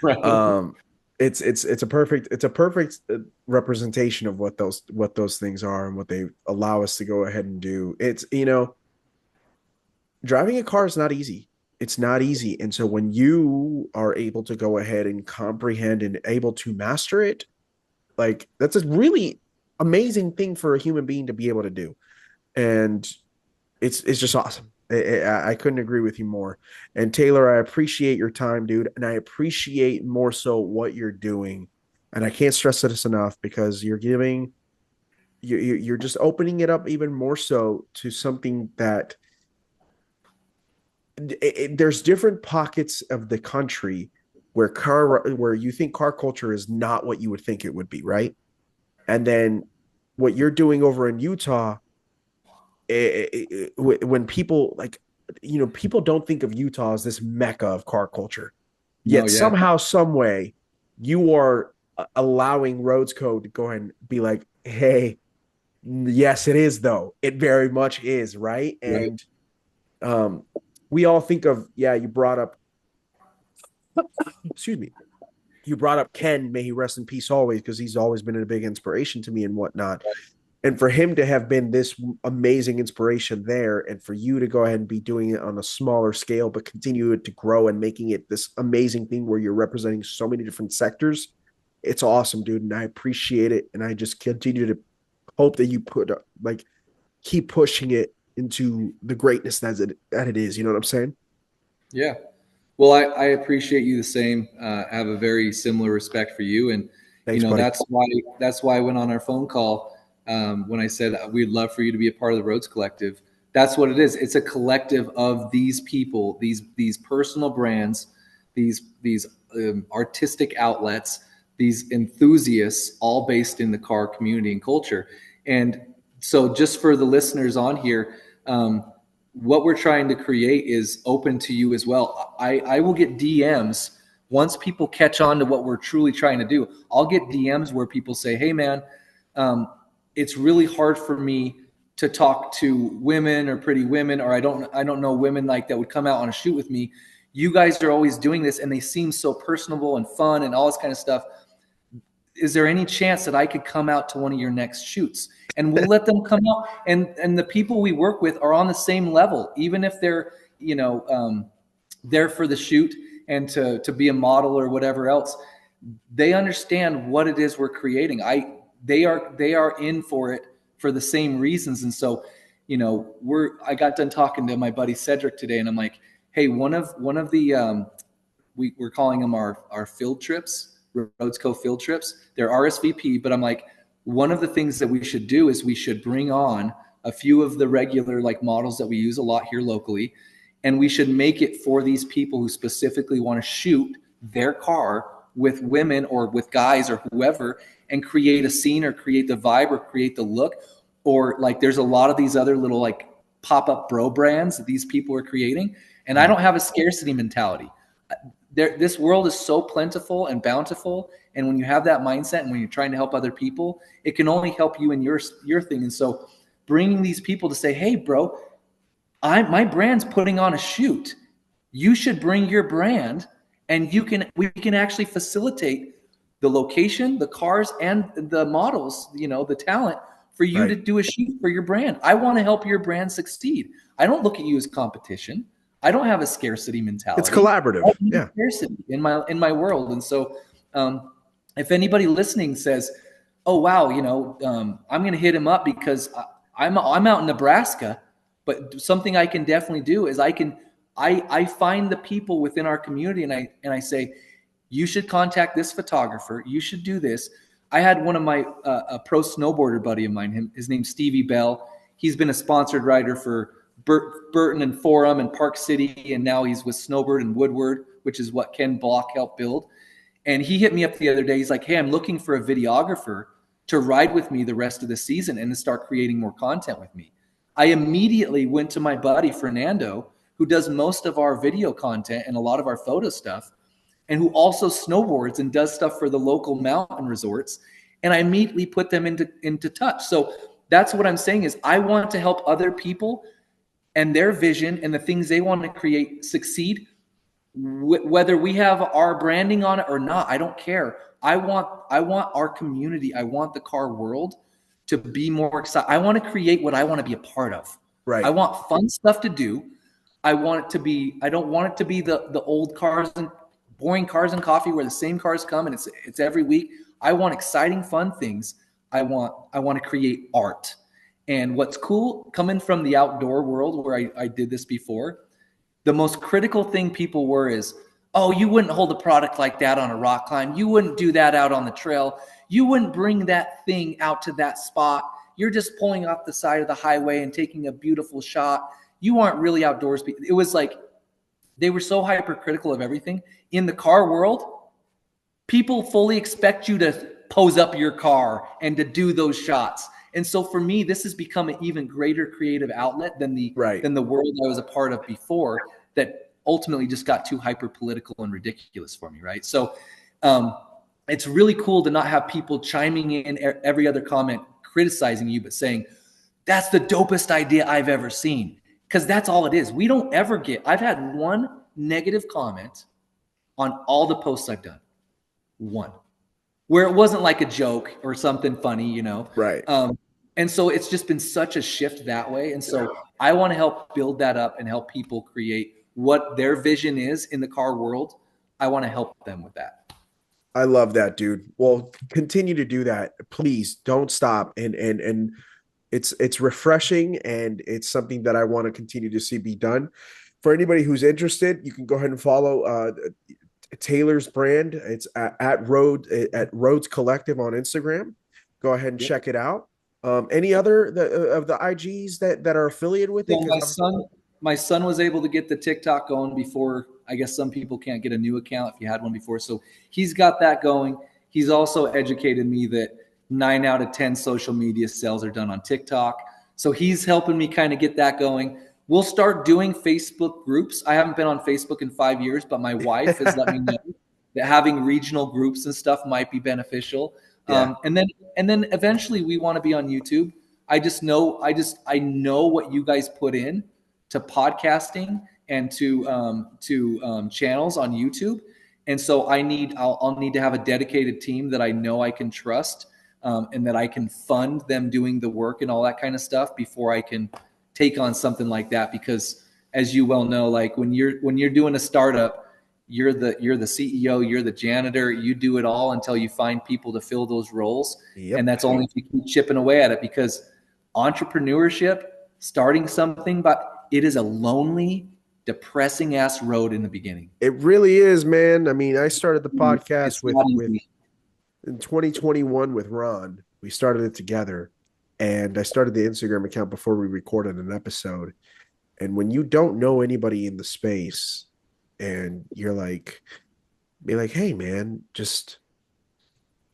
S2: Right.
S1: Um, it's a perfect representation of what those things are and what they allow us to go ahead and do. It's driving a car is not easy. It's not easy, and so when you are able to go ahead and comprehend and able to master it, like that's a really amazing thing for a human being to be able to do. And it's just awesome. I couldn't agree with you more. And Taylor, I appreciate your time, dude, and I appreciate more so what you're doing. And I can't stress this enough because you're just opening it up even more so to something that there's different pockets of the country where you think car culture is not what you would think it would be, right? And then what you're doing over in Utah, when people like, people don't think of Utah as this mecca of car culture.
S2: No,
S1: Yet
S2: yeah.
S1: somehow, some way, you are allowing Roads Code to go ahead and be like, "Hey, yes, it is though. It very much is, right?"
S2: Right.
S1: And um, we all think of, yeah. You brought up, excuse me, you brought up Ken. May he rest in peace always, because he's always been a big inspiration to me and whatnot. And for him to have been this amazing inspiration there, and for you to go ahead and be doing it on a smaller scale but continue it to grow and making it this amazing thing where you're representing so many different sectors, It's awesome, dude, and I appreciate it. And I just continue to hope that you put like keep pushing it into the greatness that it is. You know what I'm saying?
S2: Yeah. Well, I appreciate you the same. I have a very similar respect for you, and
S1: Thanks, buddy.
S2: that's why I went on our phone call when I said we'd love for you to be a part of the Rhodes Collective. That's what it is. It's a collective of these people, these personal brands, these artistic outlets, these enthusiasts, all based in the car community and culture. And so, just for the listeners on here. What we're trying to create is open to you as well. I will get DMs once people catch on to what we're truly trying to do. I'll get DMs where people say, "Hey, man, it's really hard for me to talk to women or pretty women, or I don't know women like that would come out on a shoot with me. You guys are always doing this, and they seem so personable and fun and all this kind of stuff. Is there any chance that I could come out to one of your next shoots?" And we'll let them come out. And the people we work with are on the same level, even if they're, there for the shoot and to be a model or whatever else. They understand what it is we're creating. They are in for it for the same reasons. And so, I got done talking to my buddy Cedric today, and I'm like, hey, one of the we're calling them our field trips, Rhodes Co field trips. They're RSVP, but I'm like, one of the things that we should do is we should bring on a few of the regular like models that we use a lot here locally, and we should make it for these people who specifically want to shoot their car with women or with guys or whoever, and create a scene or create the vibe or create the look. Or like there's a lot of these other little like pop-up bro brands that these people are creating, and I don't have a scarcity mentality. This world is so plentiful and bountiful, and when you have that mindset and when you're trying to help other people, it can only help you in your thing. And so bringing these people to say, hey bro, my brand's putting on a shoot, you should bring your brand, and we can actually facilitate the location, the cars, and the models, the talent for you to
S1: Right.
S2: do a shoot for your brand. I want to help your brand succeed. I don't look at you as competition. I don't have a scarcity
S1: It's
S2: mentality. I
S1: collaborative.
S2: need
S1: Yeah.
S2: scarcity in my world. And so, if anybody listening says, "Oh wow, I'm going to hit him up because I'm out in Nebraska," but something I can definitely do is I find the people within our community, and I say, you should contact this photographer. You should do this. I had one of my a pro snowboarder buddy of mine. His name's Stevie Bell. He's been a sponsored rider for Burton and Forum and Park City, and now he's with Snowbird and Woodward, which is what Ken Block helped build. And he hit me up the other day. He's like, "Hey, I'm looking for a videographer to ride with me the rest of the season and to start creating more content with me." I immediately went to my buddy Fernando, who does most of our video content and a lot of our photo stuff, and who also snowboards and does stuff for the local mountain resorts. And I immediately put them into touch. So that's what I'm saying is I want to help other people and their vision and the things they want to create succeed, whether we have our branding on it or not. I don't care. I want our community, I want the car world to be more excited. I want to create what I want to be a part of. I
S1: Right.
S2: want fun stuff to do. I don't want it to be the old cars and boring cars and coffee where the same cars come and it's every week. I want exciting fun things. I want to create art. And what's cool, coming from the outdoor world where I did this before, the most critical thing people were is, "Oh, you wouldn't hold a product like that on a rock climb. You wouldn't do that out on the trail. You wouldn't bring that thing out to that spot. You're just pulling off the side of the highway and taking a beautiful shot. You aren't really outdoors." It was like they were so hypercritical of everything. In the car world, people fully expect you to pose up your car and to do those shots. And so for me, this has become an even greater creative outlet than the
S1: Right.
S2: than the world I was a part of before, that ultimately just got too hyper political and ridiculous for me, right? So it's really cool to not have people chiming in every other comment criticizing you, but saying, "That's the dopest idea I've ever seen." Because that's all it is. We don't ever get, I've had one negative comment on all the posts I've done. One where it wasn't like a joke or something funny.
S1: Right.
S2: And so it's just been such a shift that way. And so I want to help build that up and help people create what their vision is in the car world. I want to help them with that.
S1: I love that, dude. Well, continue to do that. Please don't stop. And it's refreshing and it's something that I want to continue to see be done. For anybody who's interested, you can go ahead and follow Taylor's brand. It's at Rhodes Collective on Instagram. Go ahead and
S2: Yep.
S1: check it out. Any other of the IGs that are affiliated with it?
S2: So
S1: Because
S2: my son was able to get the TikTok going before. I guess some people can't get a new account if you had one before. So he's got that going. He's also educated me that 9 out of 10 social media sales are done on TikTok. So he's helping me kind of get that going. We'll start doing Facebook groups. I haven't been on Facebook in 5 years, but my wife has let me know that having regional groups and stuff might be beneficial.
S1: yeah,
S2: And then eventually we want to be on YouTube. I know what you guys put in to podcasting and to channels on YouTube, and so I'll need to have a dedicated team that I know I can trust, and that I can fund them doing the work and all that kind of stuff before I can take on something like that. Because as you well know, like when you're doing a startup, you're the CEO, you're the janitor, you do it all until you find people to fill those roles. And
S1: yep.
S2: that's only if you keep chipping away at it, because entrepreneurship, starting something, but it is a lonely, depressing ass road in the beginning.
S1: It really is, man. I mean, I started the podcast
S2: It's not
S1: with
S2: easy.
S1: in 2021 with Ron. We started it together, and I started the Instagram account before we recorded an episode. And when you don't know anybody in the space, and you're like, be like, hey, man, just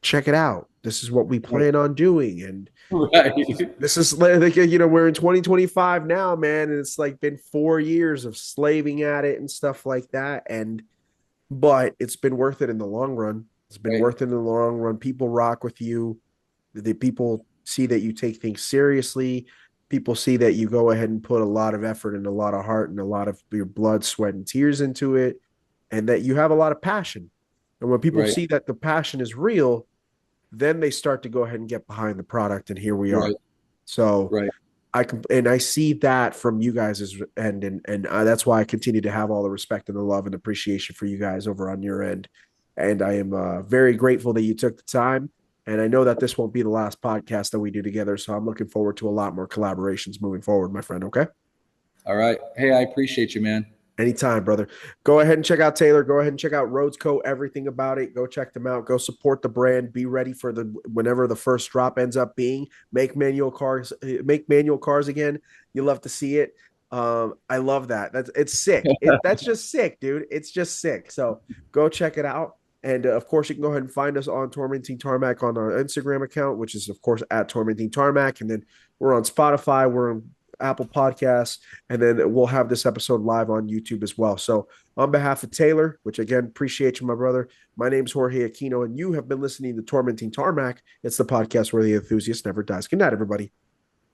S1: check it out. This is what we
S2: Right.
S1: plan on doing, and
S2: Right.
S1: this is like, we're in 2025 now, man, and it's like been 4 years of slaving at it and stuff like that, and but it's been worth it in the long run. It's been
S2: Right.
S1: worth it in the long run. People rock with you. The people see that you take things seriously. People see that you go ahead and put a lot of effort and a lot of heart and a lot of your blood, sweat, and tears into it, and that you have a lot of passion. And when people
S2: Right.
S1: see that the passion is real, then they start to go ahead and get behind the product. And here we are.
S2: Right.
S1: So
S2: Right.
S1: I see that from you guys' end, and that's why I continue to have all the respect and the love and appreciation for you guys over on your end. And I am very grateful that you took the time. And I know that this won't be the last podcast that we do together, so I'm looking forward to a lot more collaborations moving forward, my friend. Okay.
S2: All right. Hey, I appreciate you, man.
S1: Anytime, brother. Go ahead and check out Taylor. Go ahead and check out Rhodes Co. Everything about it. Go check them out. Go support the brand. Be ready for the whenever the first drop ends up being. Make manual cars. Make manual cars again. You love to see it. I love that. It's sick. That's just sick, dude. It's just sick. So go check it out. And of course, you can go ahead and find us on Tormenting Tarmac on our Instagram account, which is of course at Tormenting Tarmac. And then we're on Spotify. We're on Apple Podcasts, and then we'll have this episode live on YouTube as well. So, on behalf of Taylor, which again, appreciate you, my brother, my name's Jorge Aquino, and you have been listening to Tormenting Tarmac. It's the podcast where the enthusiast never dies. Good night, everybody.